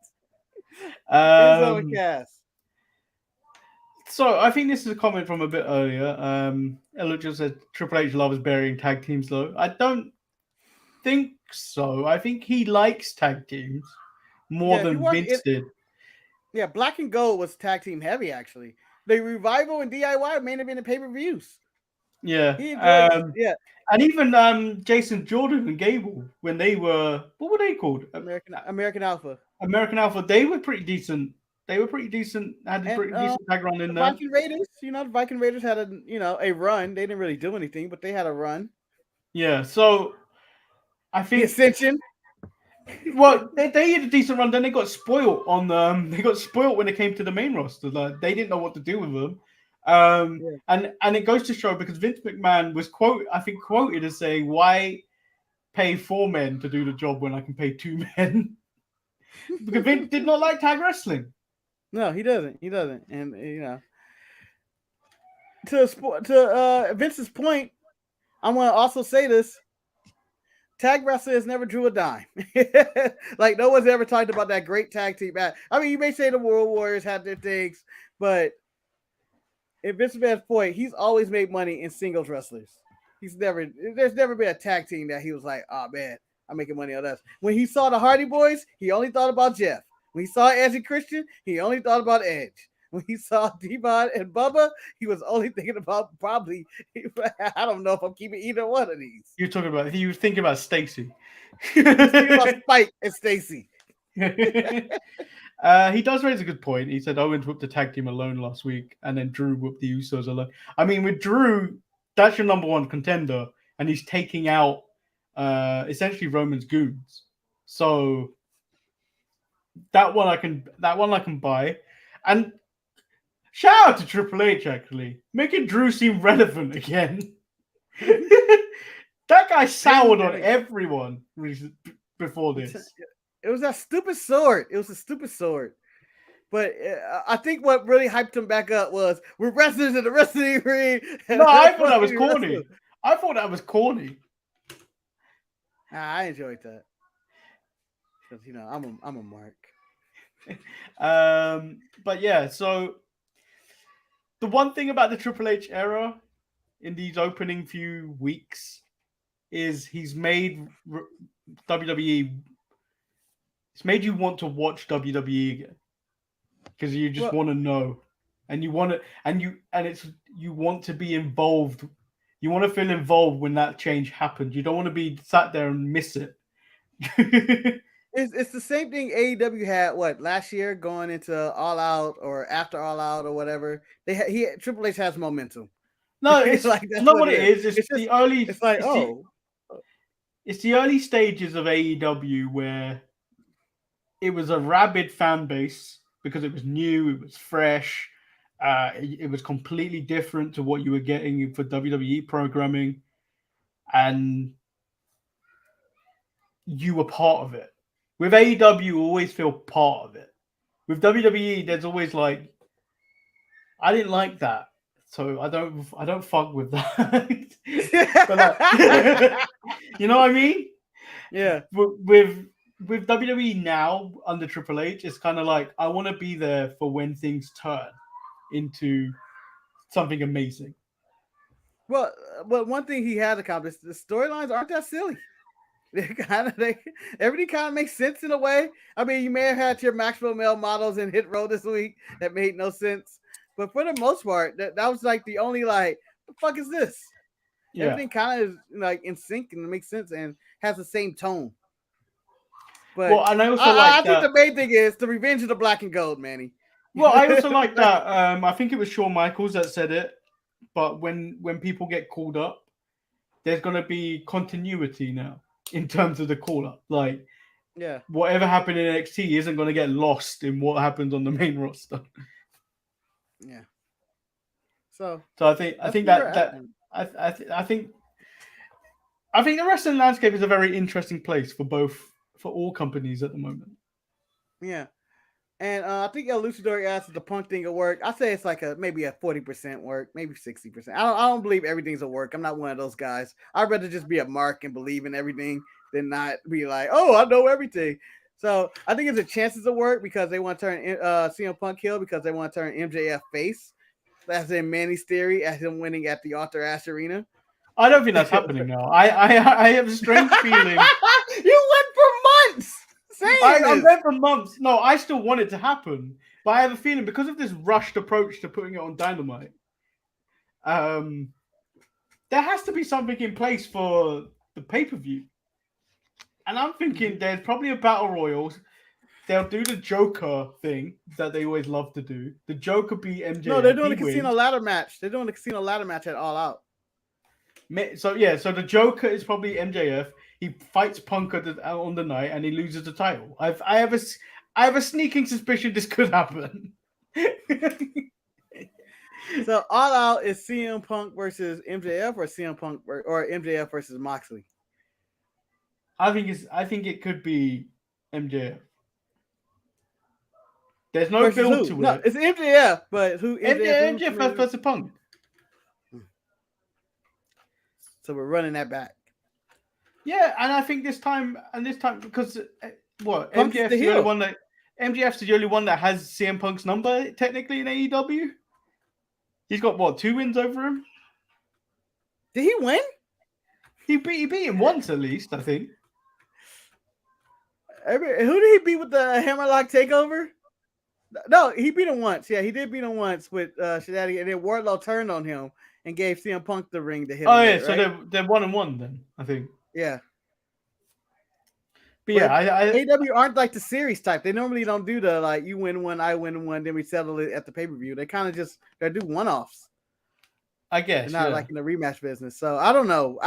It's on the cast. So I think this is a comment from a bit earlier. Ella just said Triple H loves burying tag teams though. I don't think so. I think he likes tag teams more than Vince did. Yeah, Black and Gold was tag team heavy actually. The Revival and DIY may have been in pay-per-views. Yeah. Yeah. And even Jason Jordan and Gable, when they were, what were they called? American Alpha. American Alpha. They were pretty decent. Had a pretty decent tag run in there. Viking Raiders, the Viking Raiders had a run. They didn't really do anything, but they had a run. Yeah, so I think the Ascension. Well, they had a decent run. Then they got spoiled on They got spoiled when it came to the main roster. Like, they didn't know what to do with them. And it goes to show because Vince McMahon was quoted as saying, "Why pay 4 men to do the job when I can pay 2 men?" Because Vince did not like tag wrestling. No, he doesn't. And to Vince's point, I'm going to also say this: tag wrestlers never drew a dime. Like, no one's ever talked about that great tag team match. I mean, you may say the World Warriors had their things, but in Vince McMahon's point, he's always made money in singles wrestlers. There's never been a tag team that he was like, oh man, I'm making money on us. When he saw the Hardy Boys, he only thought about Jeff. When he saw Edge and Christian, he only thought about Edge. When he saw Devon and Bubba, he was only thinking about probably, I don't know if I'm keeping either one of these. He was thinking about Stacy. He was thinking about Spike and Stacy. He does raise a good point. He said Owens whooped the tag team alone last week, and then Drew whooped the Usos alone. I mean, with Drew, that's your number one contender, and he's taking out essentially Roman's goons. So that one I can buy. And shout out to Triple H actually making Drew seem relevant again. That guy soured on everyone before this. It was that stupid sword. It was a stupid sword. But I think what really hyped him back up was we're wrestlers in the wrestling ring. No, I thought that was corny. I thought that was corny. I enjoyed that because I'm a mark. But yeah, so the one thing about the Triple H era in these opening few weeks is he's made WWE. It's made you want to watch WWE again because you just want to know, and you want to be involved. You want to feel involved when that change happens. You don't want to be sat there and miss it. It's the same thing AEW had last year going into All Out or after All Out or whatever. Triple H has momentum. No, it's like that's not what it is. It's the early. It's like it's the early stages of AEW where it was a rabid fan base because it was new, it was fresh, it was completely different to what you were getting for WWE programming, and you were part of it. With AEW, you always feel part of it. With WWE, there's always like, I didn't like that, so I don't fuck with that. But like, you know what I mean? Yeah. With WWE now under Triple H, it's kind of like I want to be there for when things turn into something amazing. Well, but one thing he had accomplished, the storylines aren't that silly. Everything kind of makes sense in a way. I mean, you may have had your Maxwell Male models and Hit Row this week that made no sense, but for the most part, that was like the only like, the fuck is this? Yeah. Everything kind of is like in sync and makes sense and has the same tone. But and I also I think the main thing is the revenge of the Black and Gold, Manny. Well, I also like that. I think it was Shawn Michaels that said it. But when people get called up, there's going to be continuity now in terms of the call up. Like, yeah, whatever happened in NXT isn't going to get lost in what happens on the main roster. Yeah. So I think the wrestling landscape is a very interesting place for all companies at the moment. Yeah. And I think El Luchador asked if the Punk thing will work. I say it's like maybe a 40% work, maybe 60%. I don't believe everything's a work. I'm not one of those guys. I'd rather just be a mark and believe in everything than not be like, oh, I know everything. So I think it's a chances of work because they want to turn CM Punk heel because they want to turn MJF face. That's in Manny's theory as him winning at the Arthur Ashe Arena. I don't think that's happening now. I have a strange feeling. You went for months. I went for months. No, I still want it to happen, but I have a feeling because of this rushed approach to putting it on Dynamite, there has to be something in place for the pay-per-view. And I'm thinking there's probably a Battle Royal. They'll do the Joker thing that they always love to do. The Joker beat MJF. No, they're doing a casino ladder match. They're doing a casino ladder match at All Out. So the Joker is probably MJF. He fights Punk on the night and he loses the title. I have a sneaking suspicion this could happen. So All Out is CM Punk versus MJF or CM Punk or MJF versus Moxley. I think it could be MJF. There's no versus build who? to No, it. it's MJF, but who? MJF versus Punk. So we're running that back. Yeah, and I think this time because Punk's MJF's the only one that has CM Punk's number technically in AEW. He's got 2 wins over him. Did he win? He beat him once at least, I think. Who did he beat with the Hammerlock takeover? No, he beat him once. Yeah, he did beat him once with Shadati, and then Wardlow turned on him and gave CM Punk the ring to hit. Oh yeah, right? so they're 1-1 then, I think. Yeah. But yeah, AEW aren't like the series type. They normally don't do the like you win one, I win one, then we settle it at the pay-per-view. They kind of just they do one-offs. I guess. They're not like in the rematch business. So I don't know.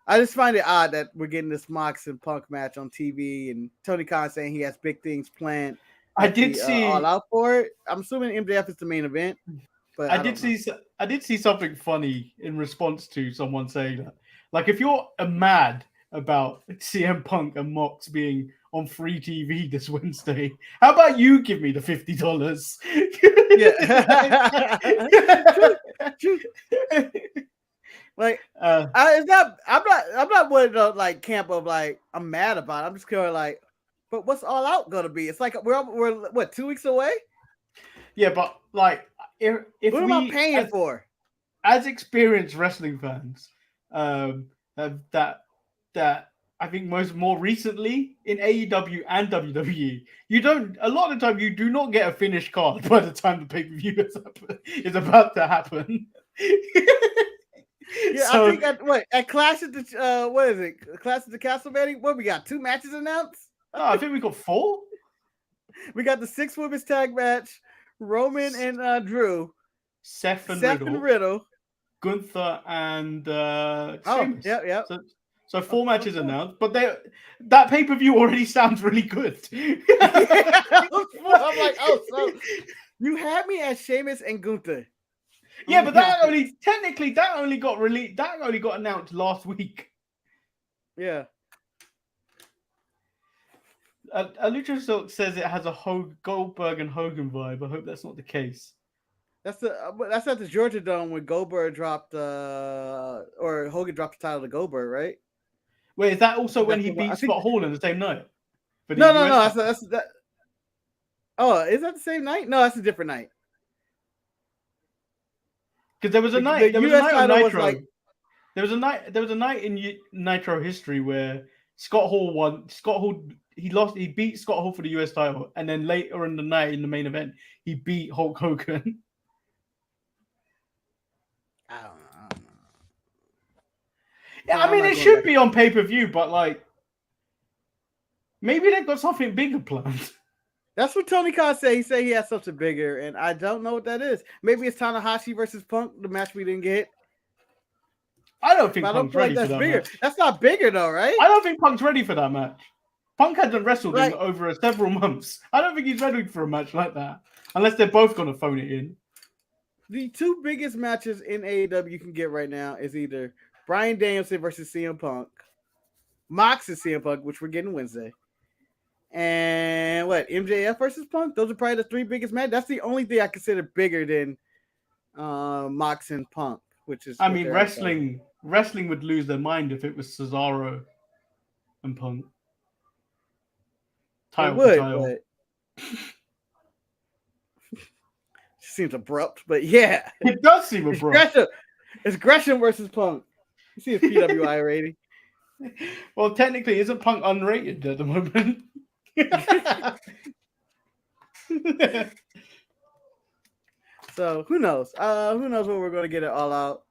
I just find it odd that we're getting this Mox and Punk match on TV and Tony Khan saying he has big things planned. I did see All Out for it. I'm assuming MJF is the main event. But I did see something funny in response to someone saying that. Like if you're mad about CM Punk and Mox being on free TV this Wednesday, how about you give me the $50? Yeah. Like I'm not one of the like camp of like I'm mad about it. I'm just kind of like, but what's All Out gonna be? It's like we're what 2 weeks away? Yeah, but like if what am I paying for? As experienced wrestling fans, that I think more recently in AEW and WWE, a lot of the time you do not get a finished card by the time the pay-per-view is about to happen. Yeah, so, I think at Clash at the what is it? Clash at the Castlevania? What we got? 2 matches announced? No, I think we got 4. We got the 6 women's tag match, Roman and Drew, Seth and Riddle, Gunther and Sheamus. Yeah. So 4 matches announced, but that pay-per-view already sounds really good. I'm like, so you had me as Sheamus and Gunther. Yeah, but that only got released. That only got announced last week. Yeah. Lucha Silk says it has a Goldberg and Hogan vibe. I hope that's not the case. That's at the Georgia Dome when Goldberg dropped or Hogan dropped the title to Goldberg, right? Wait, is that also when he beat Scott Hall in the same night? No. That's that. Oh, is that the same night? No, that's a different night. Because there was a night. There was a night on Nitro. There was a night in Nitro history where Scott Hall won. He beat Scott Hall for the US title, and then later in the night in the main event, he beat Hulk Hogan. I don't know. Yeah, I mean it should be on pay-per-view, but like maybe they've got something bigger planned. That's what Tony Khan said. He said he has something bigger, and I don't know what that is. Maybe it's Tanahashi versus Punk, the match we didn't get. I don't think Punk's ready for that match. That's not bigger though, right? I don't think Punk's ready for that match. Punk hasn't wrestled in over several months. I don't think he's ready for a match like that, unless they're both going to phone it in. The 2 biggest matches in AEW you can get right now is either Bryan Danielson versus CM Punk, Mox and CM Punk, which we're getting Wednesday, and MJF versus Punk. Those are probably the 3 biggest matches. That's the only thing I consider bigger than Mox and Punk, which is. I mean, wrestling would lose their mind if it was Cesaro and Punk. Title for title. But seems abrupt, but yeah, it does seem abrupt. It's Gresham versus Punk. You see his PWI rating. Well, technically, isn't Punk unrated at the moment? So who knows? Who knows when we're going to get it All Out?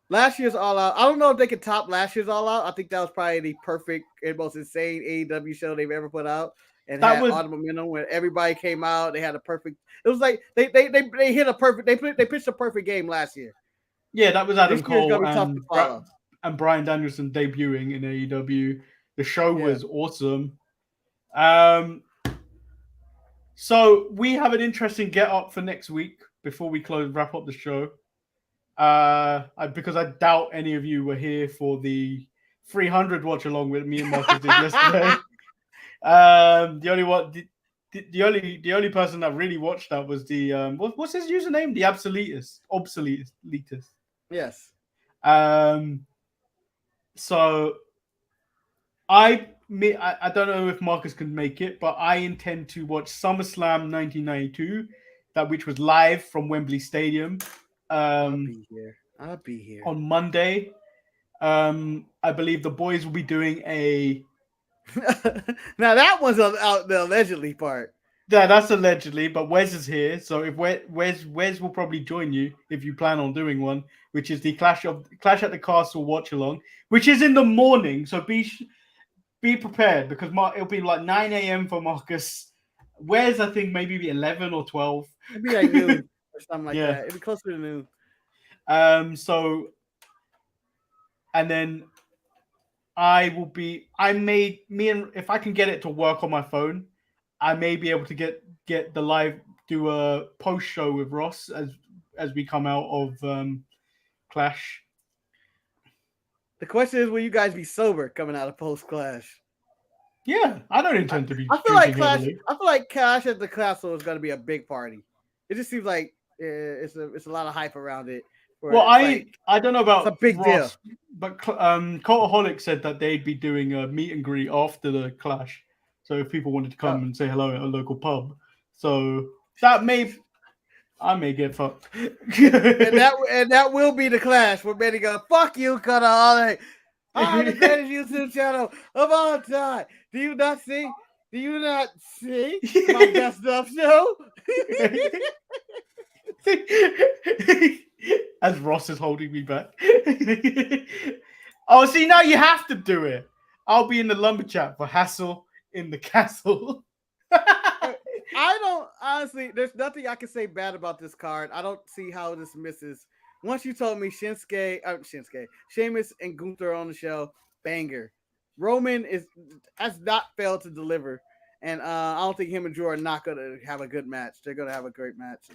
Last year's All Out. I don't know if they could top last year's All Out. I think that was probably the perfect and most insane AEW show they've ever put out, and that had all the momentum when everybody came out. They had a perfect. It was like they hit a perfect. They pitched a perfect game last year. Yeah, that was Adam Cole and Bryan Danielson debuting in AEW. The show was awesome. So we have an interesting get up for next week before we wrap up the show. Because I doubt any of you were here for the 300 watch along with me and Marcus did yesterday. The only person that really watched that was the what's his username? The Obsoletus. Yes. So I don't know if Marcus can make it, but I intend to watch SummerSlam 1992, which was live from Wembley Stadium. I'll be here on Monday. I believe the boys will be doing a. Now that one's out the allegedly part. Yeah, that's allegedly, but Wes is here, so if Wes will probably join you if you plan on doing one, which is the Clash at the Castle watch along, which is in the morning. So be prepared because it'll be like 9 a.m. for Marcus. Wes, I think maybe be 11 or 12. It'd be like noon or something like that. It'd be closer to noon. And then if I can get it to work on my phone, I may be able to get the live, do a post show with Ross as we come out of Clash. The question is, will you guys be sober coming out of post Clash? Yeah, I don't intend to be. I feel like Clash at the Castle is going to be a big party. It just seems like it's a lot of hype around it. Well, I don't know about it's a big Ross, deal, but Cultaholic said that they'd be doing a meet and greet after the Clash. So if people wanted to come and say hello at a local pub, so I may get fucked. and that will be the Clash where Manny goes, "Fuck you, Cultaholic! I'm the greatest YouTube channel of all time. Do you not see? My best stuff show?" As Ross is holding me back. Oh, see, now you have to do it. I'll be in the lumber chat for Hassle in the Castle. I don't honestly. There's nothing I can say bad about this card. I don't see how this misses. Once you told me Sheamus and Gunther on the show, banger. Roman has not failed to deliver, and I don't think him and Drew are not going to have a good match. They're going to have a great match.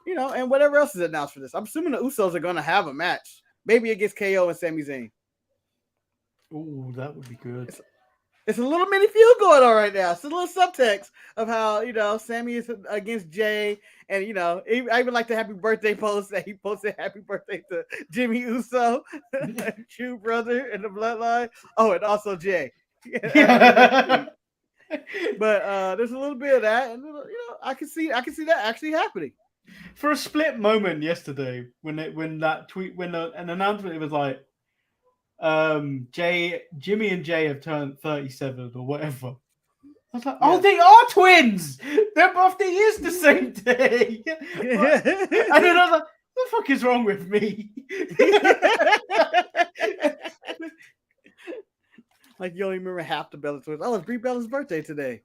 And whatever else is announced for this. I'm assuming the Usos are going to have a match. Maybe against KO and Sami Zayn. Ooh, that would be good. It's a little mini feud going on right now. It's a little subtext of how, Sami is against Jay. And, I even like the happy birthday post that he posted happy birthday to Jimmy Uso, true brother in the bloodline. Oh, and also Jay. But there's a little bit of that. And, I can see that actually happening. For a split moment yesterday, when an announcement, it was like, Jimmy and Jay have turned 37 or whatever. I was like, oh, they are twins. Their birthday is the same day. And then I was like, what the fuck is wrong with me? Like you only remember half the Bella twins. Oh, it's Brie Bella's birthday today.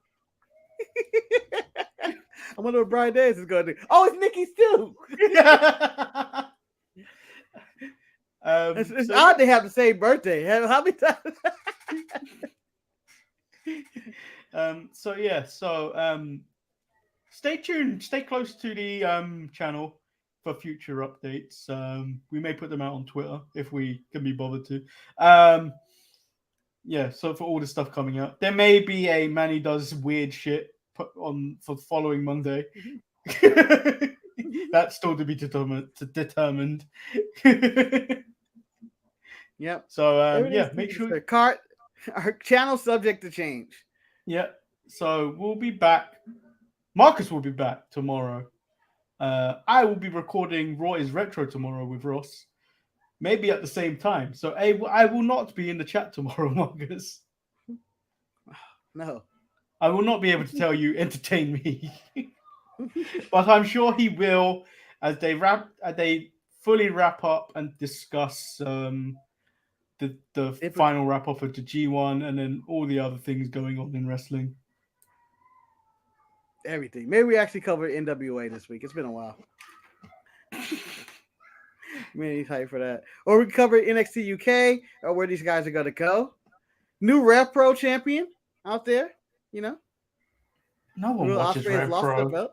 I wonder what Brian Dayes is going to do. Oh, it's Nikki's too. It's odd they have the same birthday. How many times? Stay tuned. Stay close to the channel for future updates. We may put them out on Twitter if we can be bothered to. Yeah, so for all the stuff coming out, there may be a Manny does weird shit put on for the following Monday. That's still to be determined. Yep. So yeah, make sure our channel subject to change. Yeah. So we'll be back. Marcus will be back tomorrow. I will be recording Raw is Retro tomorrow with Ross. Maybe at the same time. So I will not be in the chat tomorrow, Marcus. No. I will not be able to tell you entertain me. But I'm sure he will as they fully wrap up and discuss the final wrap up of the G1 and then all the other things going on in wrestling. Everything. Maybe we actually cover NWA this week. It's been a while. Many hype for that. Or we cover NXT UK or where these guys are going to go. New Rev Pro champion out there, you know. No one watches Rev Pro. Belt.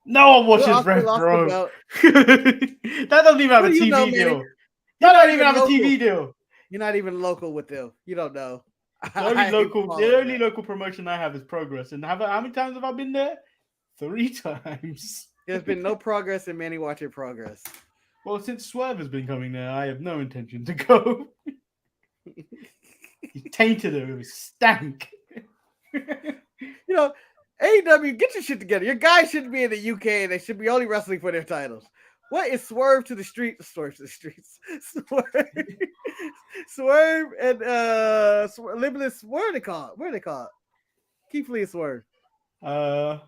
No one watches Rev Pro. That doesn't even have a TV deal. That don't even have a TV deal. You're not even local with them. You don't know. The only local promotion I have is Progress. And how many times have I been there? 3 times. There's been no progress in Manny watching Progress. Well, since Swerve has been coming there, I have no intention to go. He tainted it with his stank. You know, AEW, get your shit together. Your guys shouldn't be in the UK and they should be only wrestling for their titles. What is Swerve to the streets? Swerve to the streets. Swerve and Limitless. What are they called? What are they called? Keith Lee and Swerve. Swerve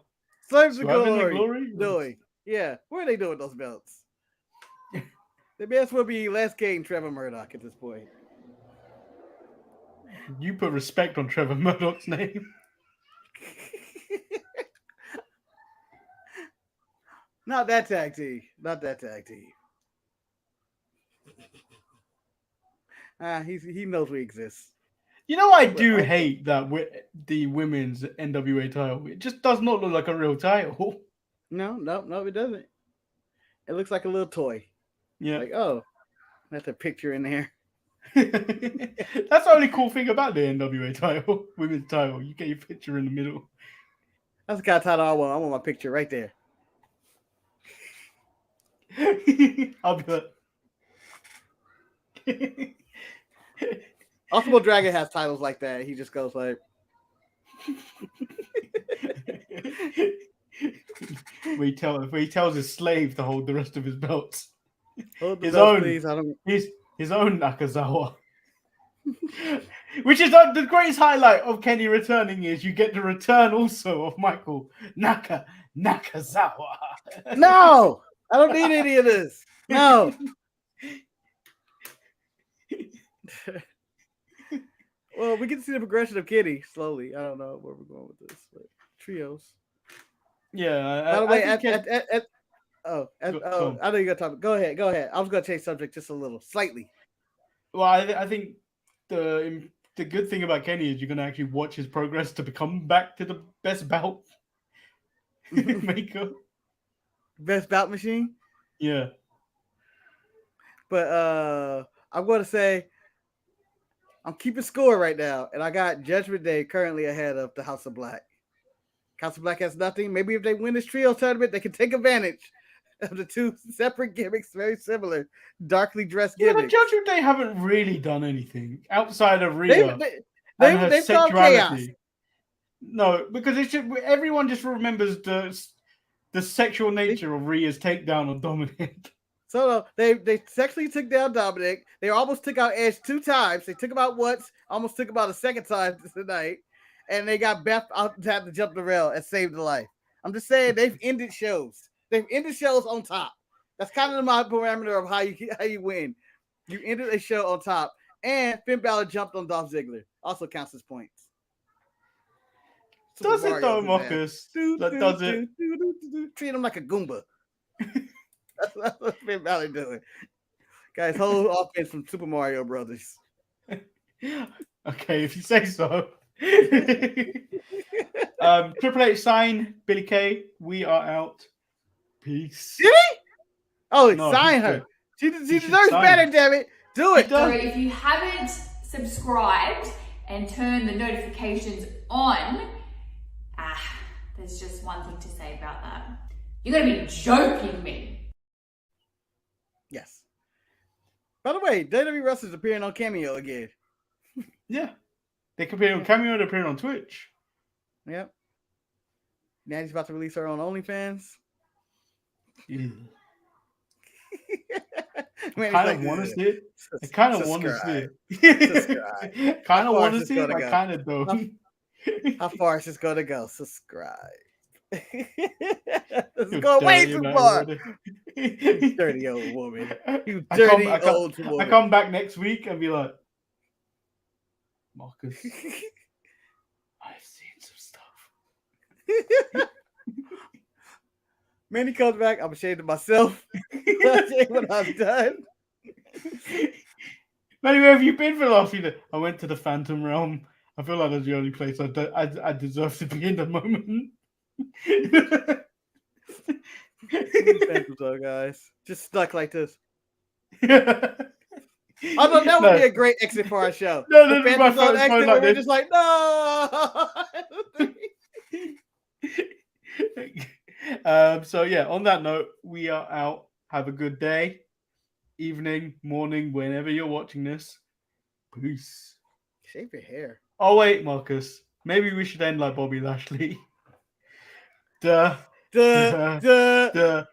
the Glory. Doing. Yeah. What are they doing with those belts? They may as well be Les Gay and Trevor Murdoch at this point. You put respect on Trevor Murdoch's name. Not that tag team. Not that tag team. He knows we exist. You know, I do hate that the women's NWA title. It just does not look like a real title. No, it doesn't. It looks like a little toy. Yeah. Like, oh, that's a picture in there. That's the only cool thing about the NWA title, women's title. You get your picture in the middle. That's the kind of title I want. I want my picture right there. I'll be like... Ultimate Dragon has titles like that. He just goes like... Where he tells his slave to hold the rest of his belts. His own Nakazawa. Which is the greatest highlight of Kenny returning is you get the return also of Michael Nakazawa. No! I don't need any of this. No. Well, we get to see the progression of Kenny slowly. I don't know where we're going with this. But trios. Yeah. By the way, I know you're gonna talk. Go ahead. I was gonna change subject just a little, slightly. Well, I think the good thing about Kenny is you're gonna actually watch his progress to become back to the best bout maker. Best bout machine. Yeah. But I'm gonna say I'm keeping score right now, and I got Judgment Day currently ahead of the House of Black. House of Black has nothing. Maybe if they win this trio tournament, they can take advantage of the two separate gimmicks, very similar, darkly dressed gimmicks. Yeah, but Judgment Day haven't really done anything outside of Rhea and her sexuality. No, because everyone just remembers the sexual nature of Rhea's takedown on Dominic. So they sexually took down Dominic. They almost took out Edge 2 times. They took him out once, almost took him out a second time tonight. And they got Beth out to have to jump the rail and save the life. I'm just saying they've ended shows. They've ended shows on top. That's kind of my parameter of how you win. You ended a show on top. And Finn Balor jumped on Dolph Ziggler. Also counts as points. Does it though, Marcus? Does it? Treat him like a Goomba. That's what Finn Balor doing. Guys, whole offense from Super Mario Brothers. Okay, if you say so. Triple H sign Billy Kay. We are out. Peace. Did he? Oh, no, sign her. She deserves better, damn it. Do it. All right, if you haven't subscribed and turn the notifications on. There's just one thing to say about that. You're gonna be joking me. Yes. By the way, WWE wrestlers appearing on Cameo again. Yeah. They appear on Cameo, they appear on Twitch. Yep. Natty's about to release her own OnlyFans. Yeah. Man, I kind of want to see it. I kind of want to see it. Kind of want to see it. I kind of don't. How far is this going to go? Subscribe. This is going way too far. You dirty old woman. You dirty old woman. I come back next week and be like, Marcus, I've seen some stuff. Manny comes back. I'm ashamed of myself. I'm ashamed what I've done. Manny, where have you been for the last few days? I went to the Phantom Realm. I feel like that's the only place I deserve to be in the moment. Phantom Zone, guys. Just stuck like this. Although that would be a great exit for our show. No, the Phantom Zone exit where we're just like, no. So yeah, on that note, we are out. Have a good day, evening, morning, whenever you're watching this. Peace. Shave your hair. Oh wait, Marcus. Maybe we should end like Bobby Lashley. Duh. Duh.